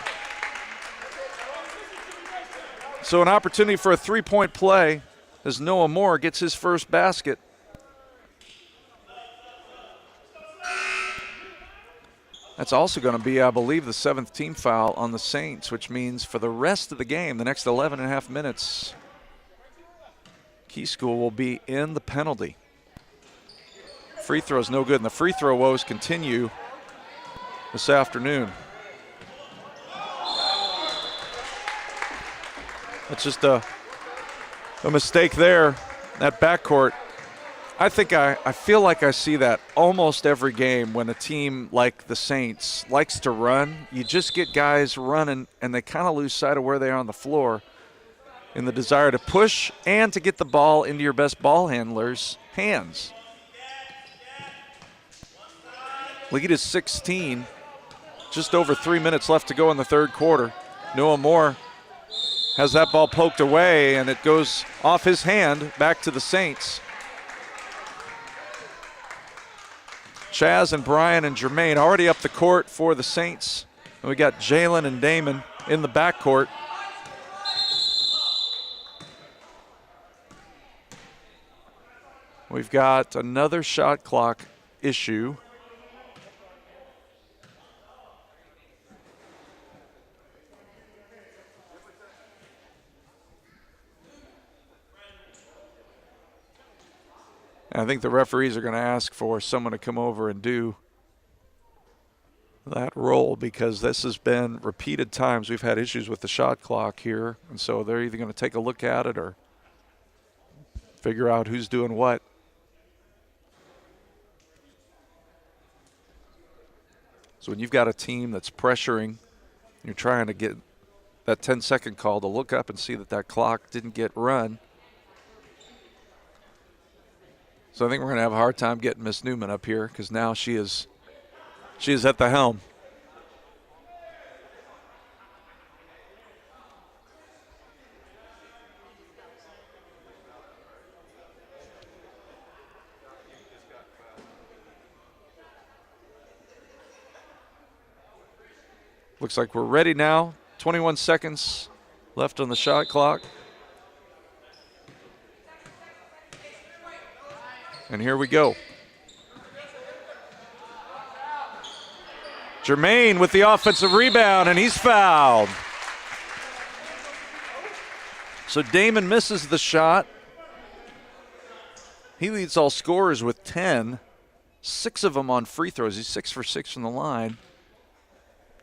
So an opportunity for a three-point play as Noah Moore gets his first basket. That's also going to be, I believe, the 7th team foul on the Saints, which means for the rest of the game, the next 11 and a half minutes, Key School will be in the penalty. Free throw's no good, and the free throw woes continue this afternoon. It's just a mistake there, that backcourt. I feel like I see that almost every game when a team like the Saints likes to run. You just get guys running, and they kind of lose sight of where they are on the floor in the desire to push and to get the ball into your best ball handler's hands. Lead is 16. Just over 3 minutes left to go in the third quarter. Noah Moore has that ball poked away, and it goes off his hand back to the Saints. Chaz and Brian and Jermaine already up the court for the Saints. And we got Jalen and Damon in the backcourt. We've got another shot clock issue. I think the referees are going to ask for someone to come over and do that role, because this has been repeated times we've had issues with the shot clock here. And so they're either going to take a look at it or figure out who's doing what. So when you've got a team that's pressuring, you're trying to get that 10-second call to look up and see that that clock didn't get run. So I think we're going to have a hard time getting Miss Newman up here, because now she is at the helm. Looks like we're ready now. 21 seconds left on the shot clock. And here we go. Jermaine with the offensive rebound, and he's fouled. So Damon misses the shot. He leads all scorers with 10. 6 of them on free throws. He's 6 for 6 from the line.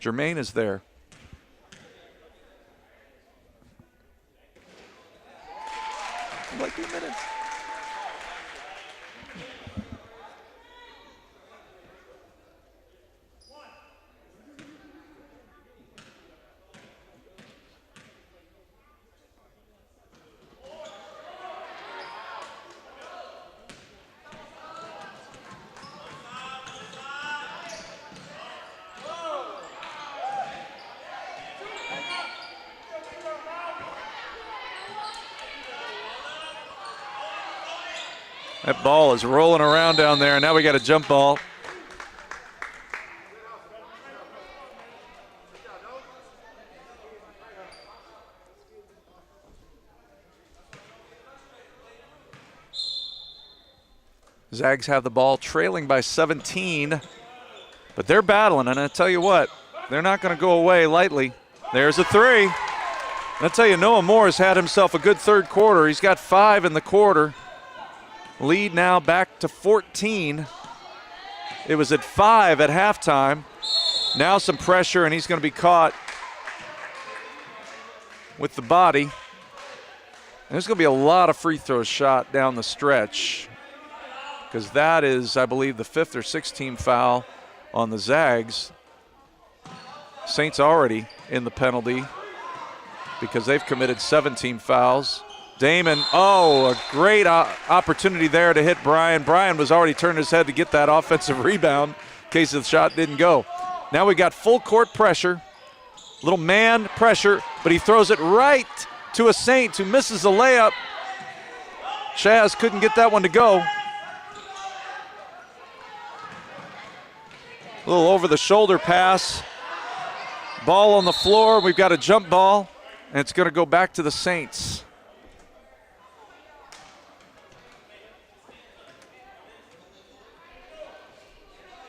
Jermaine is there. Like 2 minutes. That ball is rolling around down there, and now we got a jump ball. Zags have the ball, trailing by 17, but they're battling, and I tell you what, they're not going to go away lightly. There's a three. And I tell you, Noah Moore has had himself a good third quarter. He's got 5 in the quarter. Lead now back to 14. It was at 5 at halftime. Now some pressure, and he's going to be caught with the body. And there's going to be a lot of free throws shot down the stretch, because that is, I believe, the 5th or 6th team foul on the Zags. Saints already in the penalty because they've committed 17 fouls. Damon, a great opportunity there to hit Brian. Brian was already turning his head to get that offensive rebound in case the shot didn't go. Now we got full court pressure, little man pressure, but he throws it right to a Saint who misses a layup. Chaz couldn't get that one to go. A little over-the-shoulder pass. Ball on the floor. We've got a jump ball, and it's going to go back to the Saints.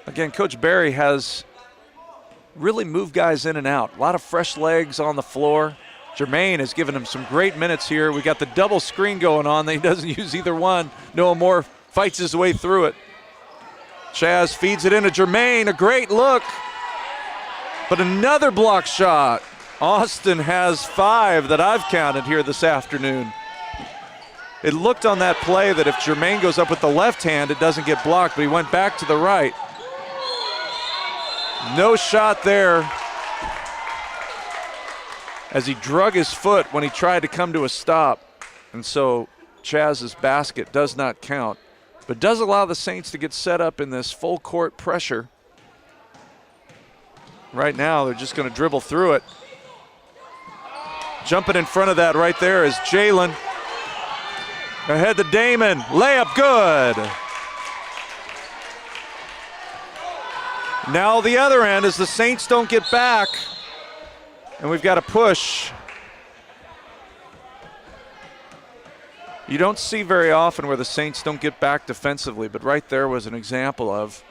Again, Coach Barry has really moved guys in and out. A lot of fresh legs on the floor. Jermaine has given him some great minutes here. We got the double screen going on. He doesn't use either one. Noah Moore fights his way through it. Chaz feeds it into Jermaine. A great look. But another block shot. Austin has 5 that I've counted here this afternoon. It looked on that play that if Jermaine goes up with the left hand, it doesn't get blocked, but he went back to the right. No shot there as he drug his foot when he tried to come to a stop. And so Chaz's basket does not count, but does allow the Saints to get set up in this full court pressure. Right now, they're just going to dribble through it. Jumping in front of that right there is Jalen. Ahead to Damon. Layup good. Now the other end as the Saints don't get back. And we've got a push. You don't see very often where the Saints don't get back defensively, but right there was an example of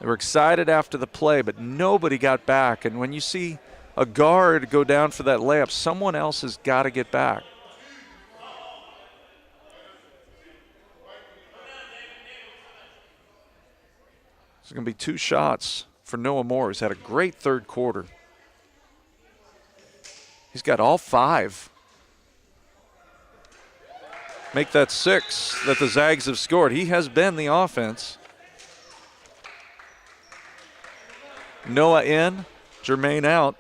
they were excited after the play, but nobody got back. And when you see a guard go down for that layup, someone else has got to get back. It's going to be 2 shots for Noah Moore. He's had a great third quarter. He's got all 5. Make that 6 that the Zags have scored. He has been the offense. Noah in, Jermaine out.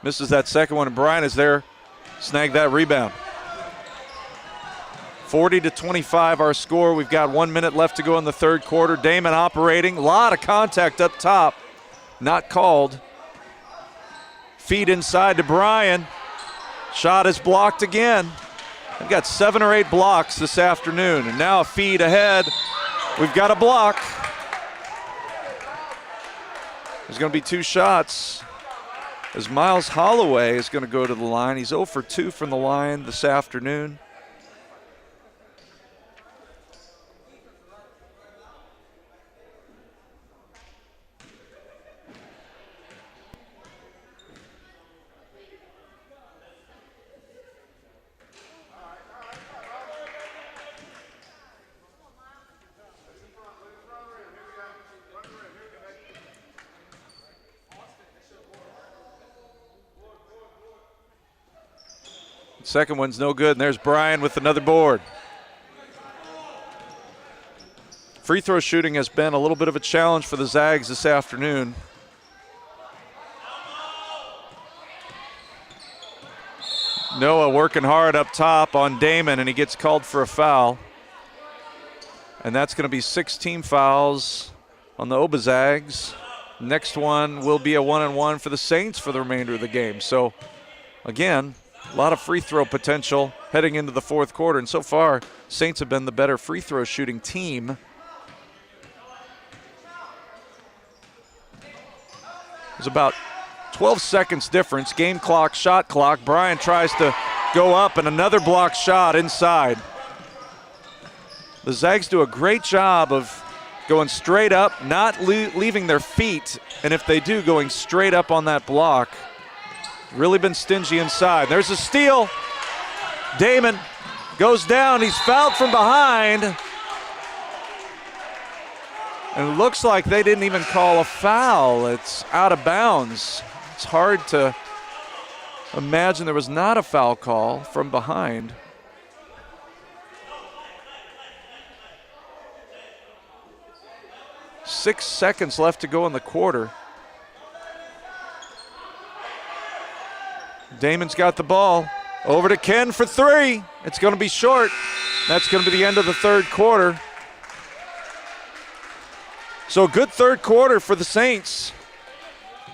Misses that second one, and Brian is there. Snagged that rebound. 40-25 our score. We've got 1 minute left to go in the third quarter. Damon operating. A lot of contact up top. Not called. Feed inside to Brian. Shot is blocked again. We've got 7 or 8 blocks this afternoon. And now a feed ahead. We've got a block. There's going to be 2 shots. As Miles Holloway is going to go to the line. He's 0 for 2 from the line this afternoon. Second one's no good, and there's Brian with another board. Free throw shooting has been a little bit of a challenge for the Zags this afternoon. Noah working hard up top on Damon, and he gets called for a foul. And that's going to be 6 team fouls on the Oba Zags. Next one will be a 1-and-1 for the Saints for the remainder of the game. So, again, a lot of free throw potential heading into the fourth quarter. And so far, Saints have been the better free throw shooting team. There's about 12 seconds difference, game clock, shot clock. Bryant tries to go up and another block shot inside. The Zags do a great job of going straight up, not leaving their feet, and if they do, going straight up on that block. Really been stingy inside. There's a steal. Damon goes down. He's fouled from behind. And it looks like they didn't even call a foul. It's out of bounds. It's hard to imagine there was not a foul call from behind. Six seconds left to go in the quarter. Damon's got the ball. Over to Ken for three. It's going to be short. That's going to be the end of the third quarter. So a good third quarter for the Saints.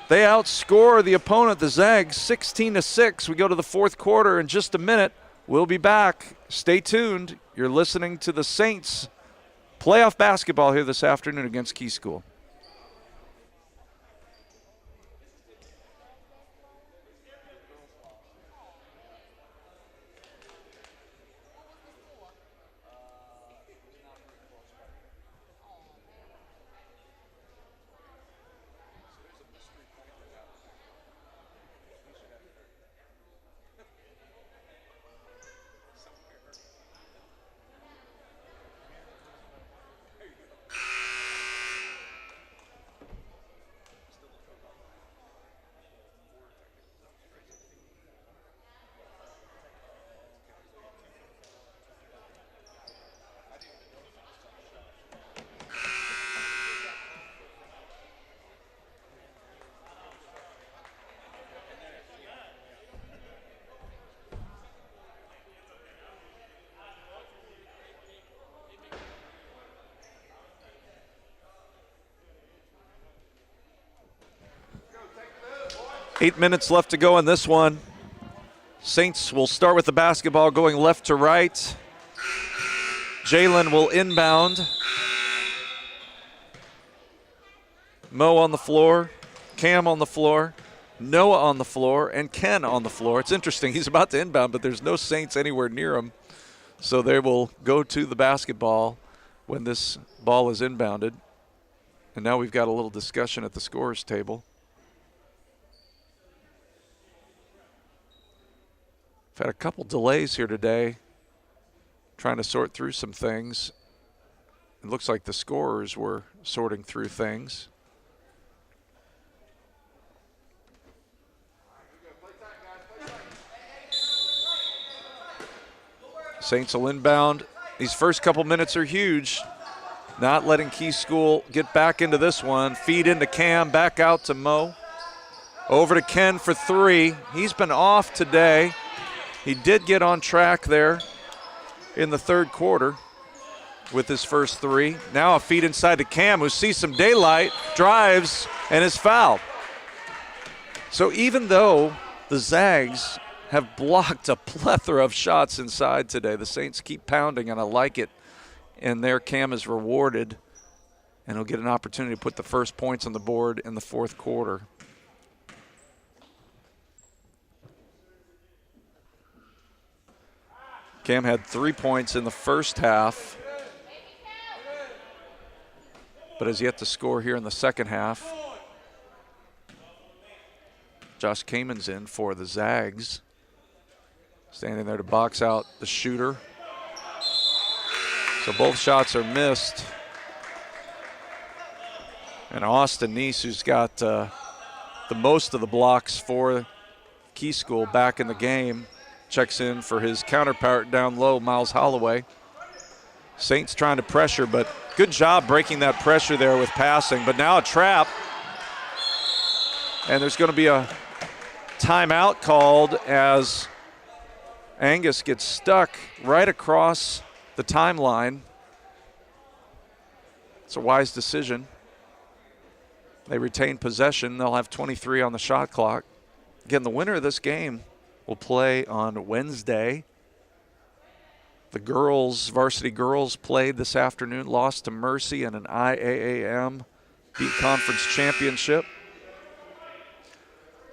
They outscore the opponent, the Zags, 16-6. We go to the fourth quarter in just a minute. We'll be back. Stay tuned. You're listening to the Saints playoff basketball here this afternoon against Key School. Eight minutes left to go in this one. Saints will start with the basketball going left to right. Jalen will inbound. Mo on the floor, Cam on the floor, Noah on the floor, and Ken on the floor. It's interesting, he's about to inbound, but there's no Saints anywhere near him. So they will go to the basketball when this ball is inbounded. And now we've got a little discussion at the scorer's table. We've had a couple delays here today, trying to sort through some things. It looks like the scorers were sorting through things. Saints will inbound. These first couple minutes are huge. Not letting Key School get back into this one. Feed into Cam, back out to Mo. Over to Ken for three. He's been off today. He did get on track there in the third quarter with his first three. Now a feed inside to Cam, who sees some daylight, drives, and is fouled. So even though the Zags have blocked a plethora of shots inside today, the Saints keep pounding, and I like it. And there Cam is rewarded, and he'll get an opportunity to put the first points on the board in the fourth quarter. Cam had 3 points in the first half, but has yet to score here in the second half. Josh Kamen's in for the Zags, standing there to box out the shooter. So both shots are missed. And Austin Neese, who's got the most of the blocks for Key School back in the game, checks in for his counterpart down low, Miles Holloway. Saints trying to pressure, but good job breaking that pressure there with passing. But now a trap. And there's going to be a timeout called as Angus gets stuck right across the timeline. It's a wise decision. They retain possession. They'll have 23 on the shot clock. Again, the winner of this game will play on Wednesday. The girls, varsity girls, played this afternoon, lost to Mercy in an IAAM Beat Conference Championship.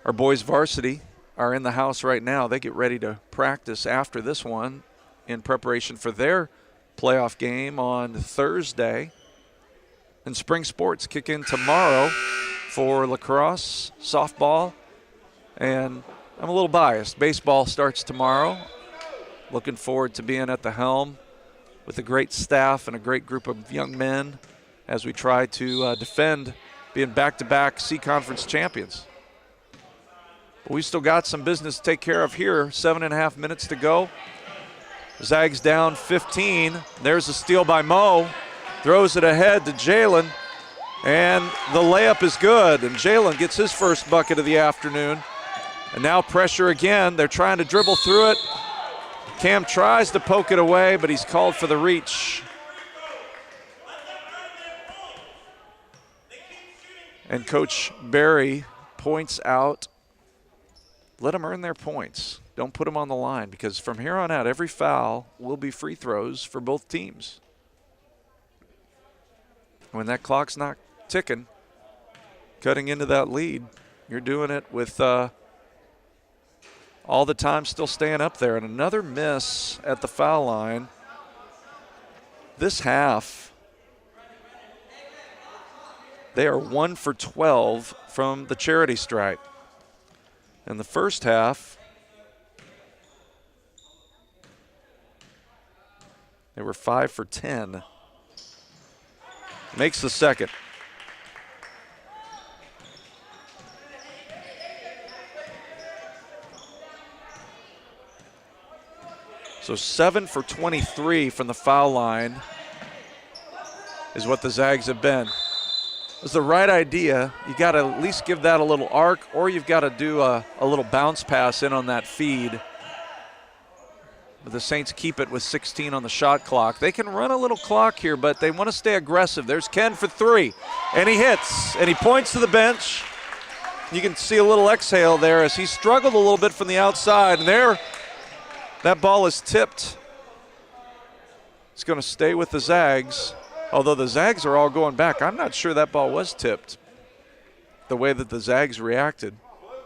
Our boys varsity are in the house right now. They get ready to practice after this one in preparation for their playoff game on Thursday. And spring sports kick in tomorrow for lacrosse, softball, and I'm a little biased. Baseball starts tomorrow. Looking forward to being at the helm with a great staff and a great group of young men as we try to defend being back-to-back C-Conference champions. But we still got some business to take care of here. 7.5 minutes to go. Zags down 15. There's a steal by Mo. Throws it ahead to Jalen. And the layup is good. And Jalen gets his first bucket of the afternoon. And now pressure again. They're trying to dribble through it. Cam tries to poke it away, but he's called for the reach. And Coach Barry points out, let them earn their points. Don't put them on the line, because from here on out, every foul will be free throws for both teams. When that clock's not ticking, cutting into that lead, you're doing it with all the time still staying up there. And another miss at the foul line. This half, they are 1 for 12 from the charity stripe. In the first half, they were 5 for 10. Makes the second. So 7 for 23 from the foul line is what the Zags have been. It was the right idea. You got to at least give that a little arc, or you've got to do a little bounce pass in on that feed. But the Saints keep it with 16 on the shot clock. They can run a little clock here, but they want to stay aggressive. There's Ken for 3, and he hits, and he points to the bench. You can see a little exhale there as he struggled a little bit from the outside, and there, that ball is tipped. It's going to stay with the Zags. Although the Zags are all going back, I'm not sure that ball was tipped the way that the Zags reacted.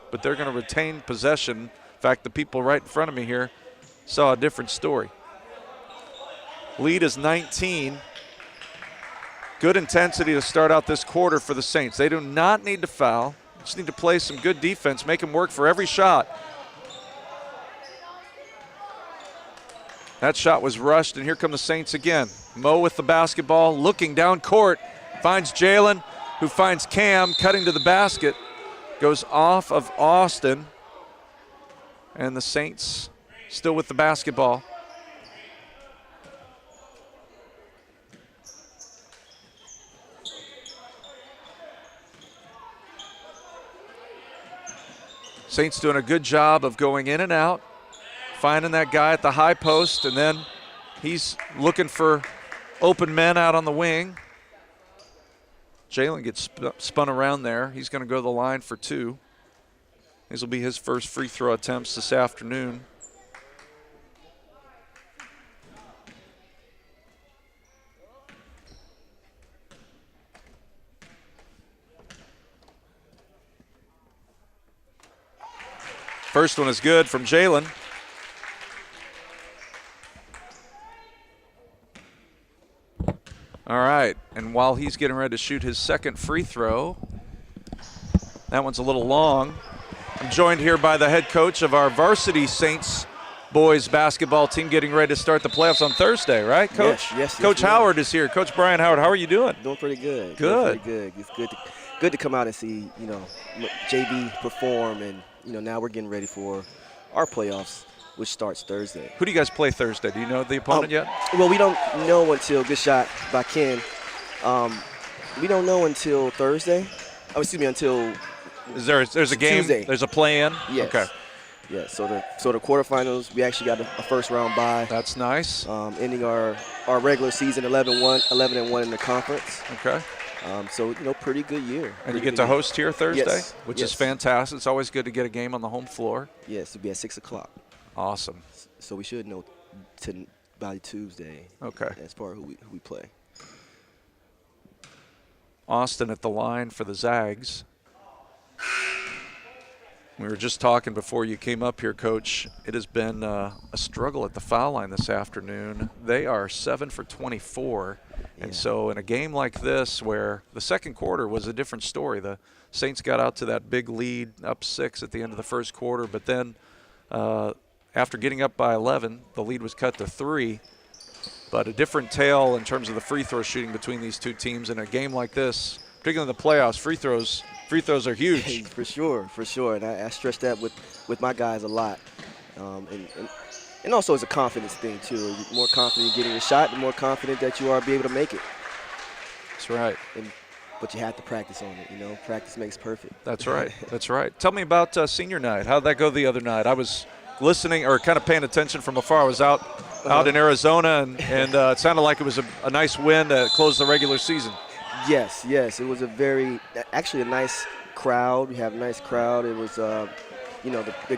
But they're going to retain possession. In fact, the people right in front of me here saw a different story. Lead is 19. Good intensity to start out this quarter for the Saints. They do not need to foul. Just need to play some good defense, make them work for every shot. That shot was rushed, and here come the Saints again. Mo with the basketball, looking down court, finds Jalen, who finds Cam, cutting to the basket, goes off of Austin, and the Saints still with the basketball. Saints doing a good job of going in and out, finding that guy at the high post, and then he's looking for open men out on the wing. Jalen gets spun around there. He's going to go to the line for 2. These will be his first free throw attempts this afternoon. First one is good from Jalen. All right, and while he's getting ready to shoot his second free throw, that one's a little long. I'm joined here by the head coach of our varsity Saints boys basketball team getting ready to start the playoffs on Thursday, right, Coach? Yes. Coach Howard is here. Coach Brian Howard, how are you doing? Doing pretty good. Good. Doing pretty good. It's good to come out and see, JB perform, and, now we're getting ready for our playoffs, which starts Thursday. Who do you guys play Thursday? Do you know the opponent yet? Well, we don't know until, good shot by Ken. We don't know until Thursday. Until There's a game? Tuesday. There's a play-in? Yes. Okay. Yeah, so the quarterfinals, we actually got a first round bye. That's nice. Ending our regular season 11-1 in the conference. Okay. So, pretty good year. And you get to host here Thursday, yes. which is fantastic. It's always good to get a game on the home floor. Yes, it'll be at 6 o'clock. Awesome. So we should know by Tuesday. Okay. As far as who we play. Austin at the line for the Zags. We were just talking before you came up here, Coach. It has been a struggle at the foul line this afternoon. They are 7 for 24. And so in a game like this, where the second quarter was a different story, the Saints got out to that big lead, up 6 at the end of the first quarter. But then after getting up by 11, the lead was cut to 3. But a different tale in terms of the free throw shooting between these two teams. In a game like this, particularly in the playoffs, free throws are huge. For sure. And I stress that with my guys a lot. And also it's a confidence thing, too. You're more confident in getting a shot, the more confident that you are to be able to make it. That's right. But you have to practice on it, Practice makes perfect. That's right. That's right. Tell me about senior night. How'd that go the other night? I was listening or kind of paying attention from afar. I was out in Arizona, and it sounded like it was a nice win to close the regular season. Yes. It was actually a nice crowd. We have a nice crowd. It was, the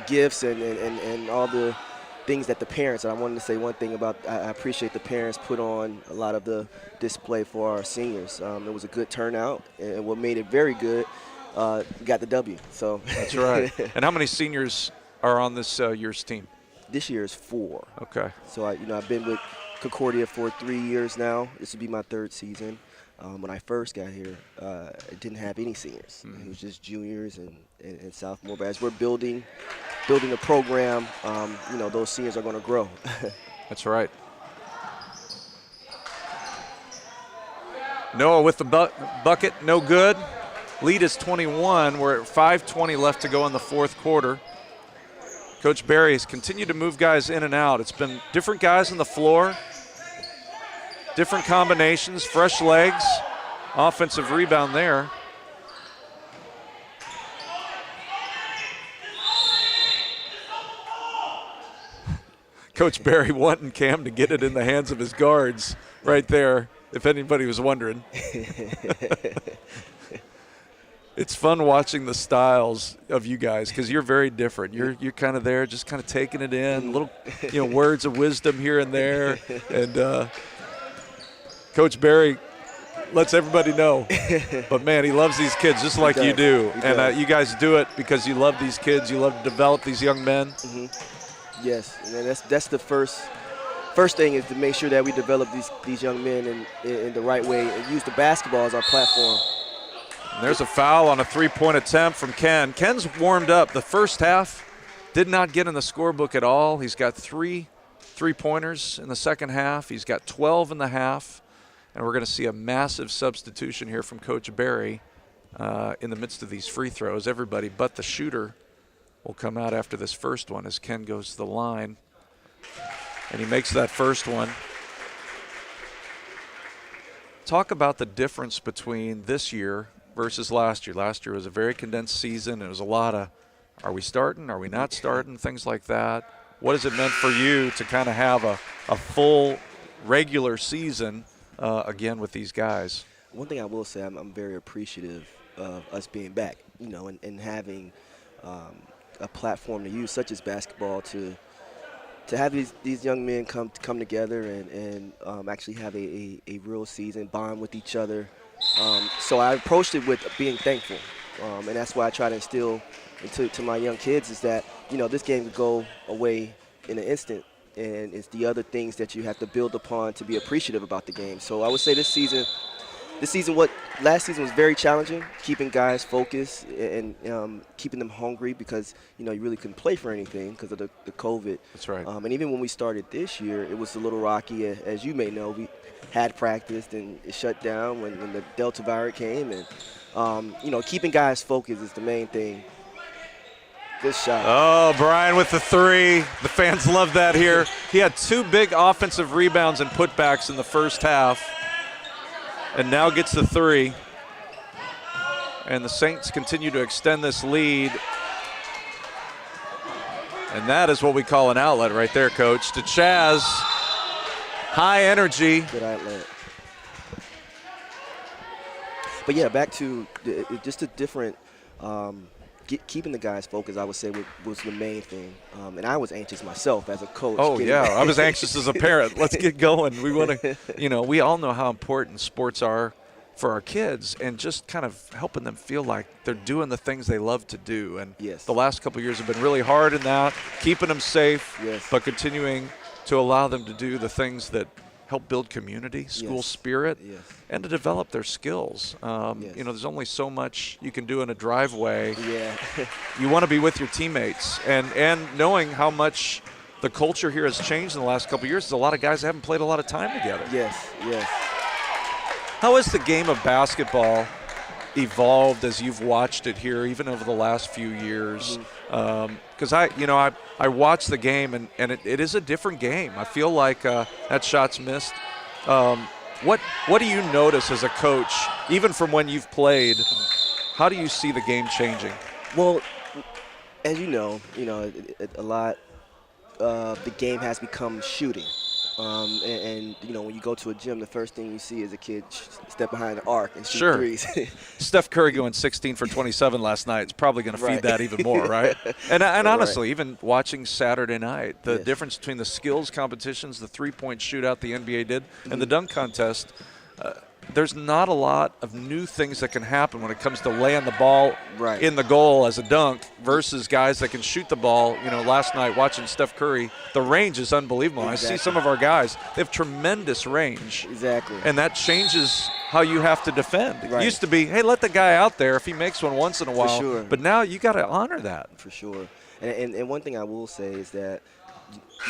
gifts and all the things that the parents, and I wanted to say one thing about, I appreciate the parents put on a lot of the display for our seniors. It was a good turnout, and what made it very good, we got the W. So that's right. And how many seniors are on this year's team? This year is 4. Okay. So I've been with Concordia for 3 years now. This will be my 3rd season. When I first got here, it didn't have any seniors. It was just juniors and sophomore. But as we're building a program, those seniors are going to grow. That's right. Noah with the bucket, no good. Lead is 21. We're at 5:20 left to go in the fourth quarter. Coach Barry has continued to move guys in and out. It's been different guys on the floor, different combinations, fresh legs, offensive rebound there. Coach Barry wanting Cam to get it in the hands of his guards right there, if anybody was wondering. It's fun watching the styles of you guys because you're very different. You're kind of there, just kind of taking it in, little words of wisdom here and there. And Coach Barry lets everybody know. But, man, he loves these kids just like you do. And you guys do it because you love these kids. You love to develop these young men. Yes, and that's the first thing is to make sure that we develop these young men in the right way and use the basketball as our platform. And there's a foul on a three-point attempt from Ken. Ken's warmed up. The first half did not get in the scorebook at all. He's got 3 3-pointers in the second half. He's got 12 in the half. And we're going to see a massive substitution here from Coach Barry in the midst of these free throws. Everybody but the shooter will come out after this first one as Ken goes to the line. And he makes that first one. Talk about the difference between this year versus last year. Last year was a very condensed season. It was a lot of, are we starting, are we not starting, things like that. What has it meant for you to kind of have a full regular season again with these guys? One thing I will say, I'm very appreciative of us being back, and having a platform to use, such as basketball, to have these young men come together and actually have a real season, bond with each other. So I approached it with being thankful, and that's why I try to instill into my young kids is that, this game could go away in an instant, and it's the other things that you have to build upon to be appreciative about the game. So I would say last season was very challenging, keeping guys focused and keeping them hungry because, you really couldn't play for anything because of the COVID. That's right. And even when we started this year, it was a little rocky. As you may know, we had practiced and it shut down when the Delta variant came. And, keeping guys focused is the main thing. Good shot. Oh, Brian with the 3. The fans love that here. He had 2 big offensive rebounds and putbacks in the first half. And now gets the 3. And the Saints continue to extend this lead. And that is what we call an outlet right there, Coach. To Chaz, high energy. Good outlet. But, yeah, back to just a different keeping the guys focused, I would say, was the main thing. And I was anxious myself as a coach. Oh, yeah. I was anxious as a parent. Let's get going. We want to, we all know how important sports are for our kids and just kind of helping them feel like they're doing the things they love to do. And Yes. the last couple of years have been really hard in that, keeping them safe, Yes. but continuing to allow them to do the things that help build community, school Yes. spirit, Yes. and to develop their skills. Yes. You know, there's only so much you can do in a driveway. Yeah. You want to be with your teammates, and knowing how much the culture here has changed in the last couple of years. There's a lot of guys that haven't played a lot of time together. Yes. Yes. How has the game of basketball evolved as you've watched it here, even over the last few years? Because I watch the game, and it is a different game. I feel like that shot's missed. What do you notice as a coach, even from when you've played? How do you see the game changing? Well, as you know, a lot of the game has become shooting. And when you go to a gym, the first thing you see is a kid step behind the arc and shoot threes. Steph Curry going 16 for 27 last night is probably going to feed Right. that even more, right? And honestly, even watching Saturday night, the difference between the skills competitions, the three-point shootout the NBA did, and the dunk contest, there's not a lot of new things that can happen when it comes to laying the ball Right. in the goal as a dunk versus guys that can shoot the ball. You know, last night watching Steph Curry, the range is unbelievable. Exactly. I see some of our guys, they have tremendous range. Exactly. And that changes how you have to defend. It Right. used to be, hey, let the guy out there if he makes one once in a while. sure. But now you got to honor that. For sure. And one thing I will say is that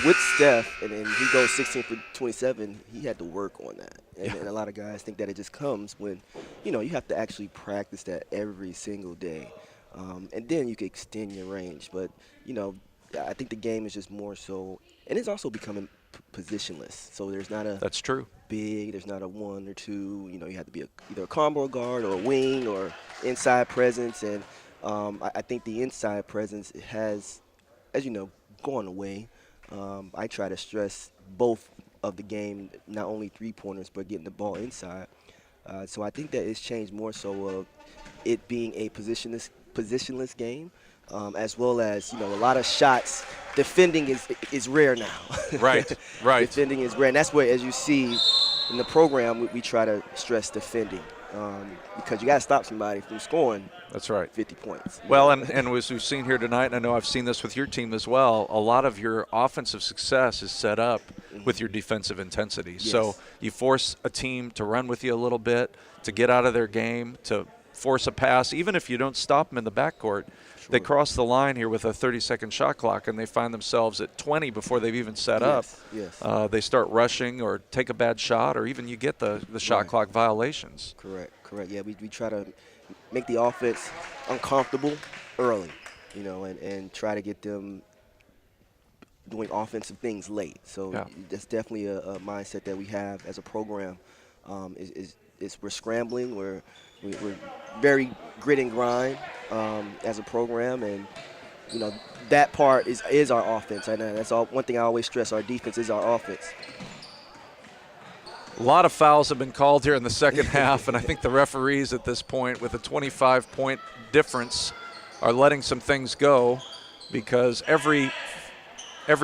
with Steph, and he goes 16 for 27, he had to work on that. And a lot of guys think that it just comes when, you have to actually practice that every single day. And then you can extend your range. But, I think the game is just more so, and it's also becoming positionless. So there's not a That's true. big, there's not a one or two. You have to be either a combo guard or a wing or inside presence. And I think the inside presence has, as you know, gone away. I try to stress both of the game, not only three-pointers, but getting the ball inside. So I think that it's changed more so of it being a positionless game, as well as, a lot of shots. Defending is rare now. Right. Defending is rare. And that's where, as you see in the program, we try to stress defending. Because you got to stop somebody from scoring. That's right. 50 points. Well, and as we've seen here tonight, and I know I've seen this with your team as well, a lot of your offensive success is set up with your defensive intensity. Yes. So you force a team to run with you a little bit, to get out of their game, to force a pass. Even if you don't stop them in the backcourt, they cross the line here with a 30-second shot clock, and they find themselves at 20 before they've even set up. Yes. They start rushing or take a bad shot, or even you get the shot clock violations. Correct. Yeah, we try to make the offense uncomfortable early, and try to get them doing offensive things late. So that's definitely a mindset that we have as a program. Is we're scrambling, we're very grit and grind as a program, and that part is our offense. And that's one thing I always stress: our defense is our offense. A lot of fouls have been called here in the second half, and I think the referees at this point, with a 25-point difference, are letting some things go because every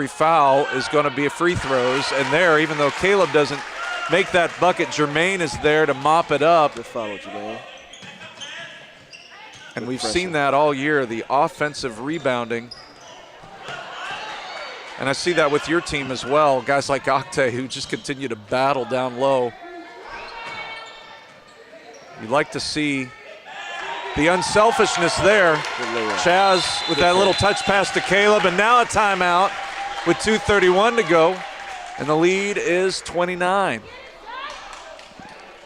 foul is going to be a free throws. And there, even though Caleb doesn't make that bucket, Jermaine is there to mop it up. Good foul, Jermaine. And we've seen that all year, the offensive rebounding. And I see that with your team as well, guys like Octay who just continue to battle down low. You'd like to see the unselfishness there. Chaz with that little touch pass to Caleb, and now a timeout with 2:31 to go, and the lead is 29.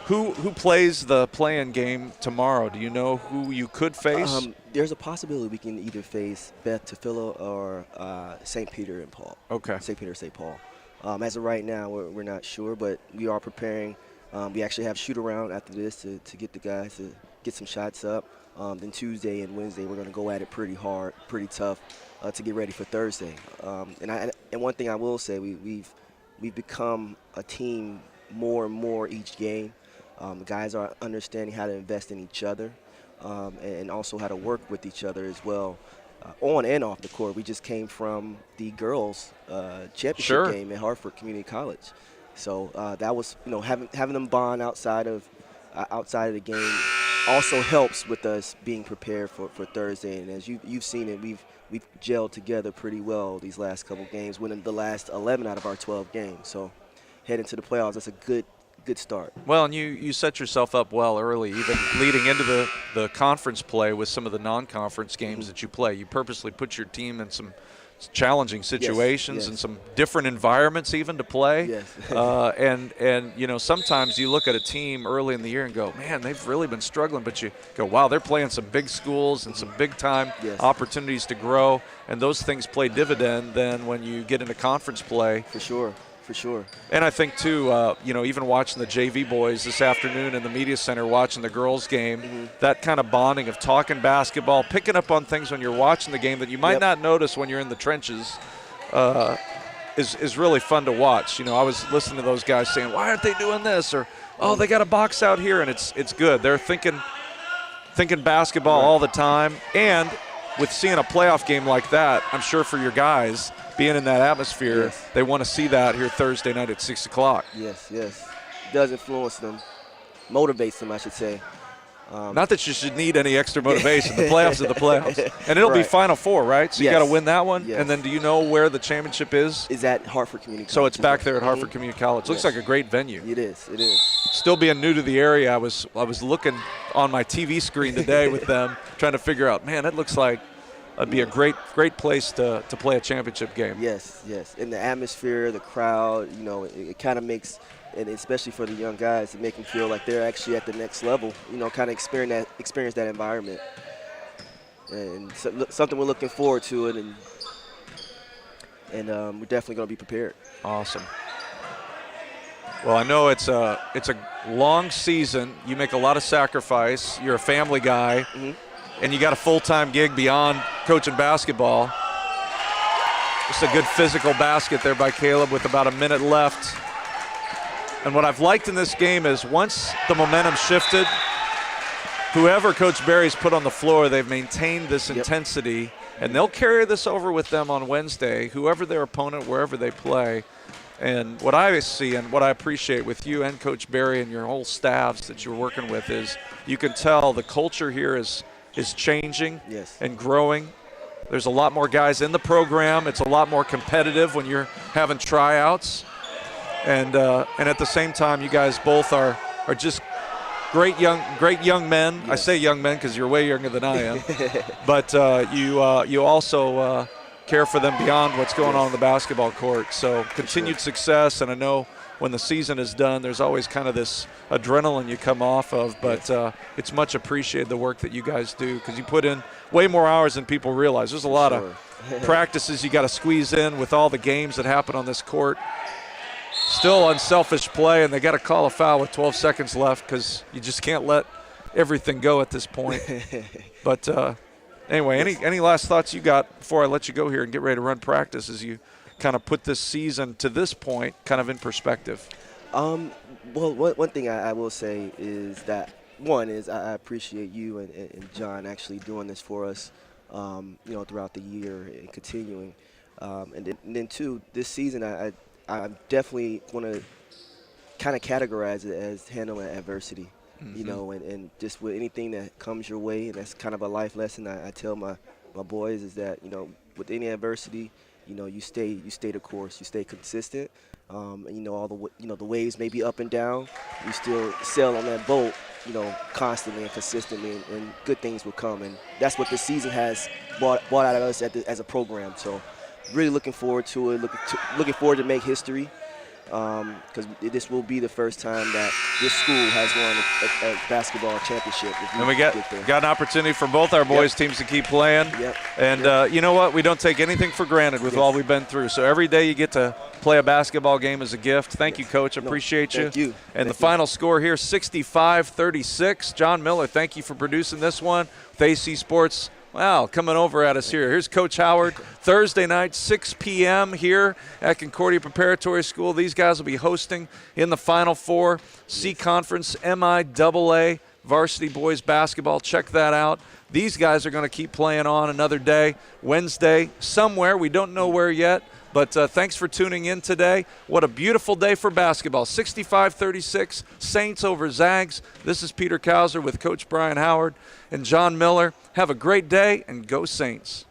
Who plays the play-in game tomorrow? Do you know who you could face? There's a possibility we can either face Beth Tafila or St. Peter and Paul. Okay. St. Peter, St. Paul. As of right now, we're not sure, but we are preparing. We actually have shoot-around after this to get the guys to get some shots up. Then Tuesday and Wednesday, we're going to go at it pretty hard, pretty tough to get ready for Thursday. And one thing I will say, we've become a team more and more each game. The guys are understanding how to invest in each other and also how to work with each other as well, on and off the court. We just came from the girls' championship game at Hartford Community College. So that was, having them bond outside of outside of the game also helps with us being prepared for Thursday. And as you've seen it, we've gelled together pretty well these last couple games, winning the last 11 out of our 12 games. So heading to the playoffs, that's a good start. Well, and you set yourself up well early, even leading into the conference play with some of the non-conference games that you play. You purposely put your team in some challenging situations and some different environments even to play. Yes. And you know, sometimes you look at a team early in the year and go, man, they've really been struggling, but you go, wow, they're playing some big schools and some big time opportunities to grow, and those things play dividend then when you get into conference play. For sure. And I think, too, you know, even watching the JV boys this afternoon in the media center, watching the girls' game, that kind of bonding of talking basketball, picking up on things when you're watching the game that you might not notice when you're in the trenches is really fun to watch. You know, I was listening to those guys saying, why aren't they doing this? Or, oh, they got a box out here, and it's good. They're thinking basketball all the time. And with seeing a playoff game like that, I'm sure for your guys – being in that atmosphere, they want to see that here Thursday night at 6 o'clock. Yes. It does influence them, motivates them, I should say. Not that you should need any extra motivation. The playoffs are the playoffs. And it'll be Final Four, right? So you got to win that one. And then do you know where the championship is? Is at Hartford Community College. So it's back there at Hartford Community College. Looks like a great venue. It is. Still being new to the area, I was looking on my TV screen today with them, trying to figure out, man, that looks like it'd be a great place to play a championship game. Yes. And the atmosphere, the crowd, you know, it kind of makes, and especially for the young guys, it make them feel like they're actually at the next level, you know, kind of experience that environment. And so, something we're looking forward to it, and we're definitely going to be prepared. Awesome. Well, I know it's a long season. You make a lot of sacrifice. You're a family guy. And you got a full-time gig beyond coaching basketball. Just a good physical basket there by Caleb with about a minute left. And what I've liked in this game is once the momentum shifted, whoever Coach Barry's put on the floor, they've maintained this intensity, and they'll carry this over with them on Wednesday, whoever their opponent, wherever they play. And what I see and what I appreciate with you and Coach Barry and your whole staffs that you're working with is you can tell the culture here is changing and growing. There's a lot more guys in the program. It's a lot more competitive when you're having tryouts. And at the same time, you guys both are just great young men. I say young men because you're way younger than I am. But you also care for them beyond what's going on the basketball court. So continued success, and I know when the season is done, there's always kind of this adrenaline you come off of, but it's much appreciated, the work that you guys do, because you put in way more hours than people realize. There's a lot of practices you got to squeeze in with all the games that happen on this court. Still unselfish play, and they got to call a foul with 12 seconds left because you just can't let everything go at this point. But anyway, any last thoughts you got before I let you go here and get ready to run practice as you kind of put this season to this point kind of in perspective? Well, one thing I will say is that, one is I appreciate you and John actually doing this for us, you know, throughout the year and continuing. And then two, this season I definitely want to kind of categorize it as handling adversity, you know, and just with anything that comes your way, and that's kind of a life lesson I tell my boys is that, you know, with any adversity, you know, you stay the course, you stay consistent, and you know the waves may be up and down, you still sail on that boat, you know, constantly and consistently, and good things will come, and that's what this season has brought out of us as a program. So, really looking forward to it, looking forward to make history, because this will be the first time that this school has won a basketball championship. And we got an opportunity for both our boys' teams to keep playing. And you know what? We don't take anything for granted with all we've been through. So every day you get to play a basketball game is a gift. Thank you, Coach. Appreciate you. Thank you. And the final score here, 65-36. John Miller, thank you for producing this one with AC Sports. Wow, coming over at us here. Here's Coach Howard. Thursday night, 6 p.m. here at Concordia Preparatory School. These guys will be hosting in the Final Four, C Conference, MIAA, varsity boys basketball. Check that out. These guys are going to keep playing on another day. Wednesday, somewhere, we don't know where yet, But thanks for tuning in today. What a beautiful day for basketball. 65-36, Saints over Zags. This is Peter Kauser with Coach Brian Howard and John Miller. Have a great day, and go Saints.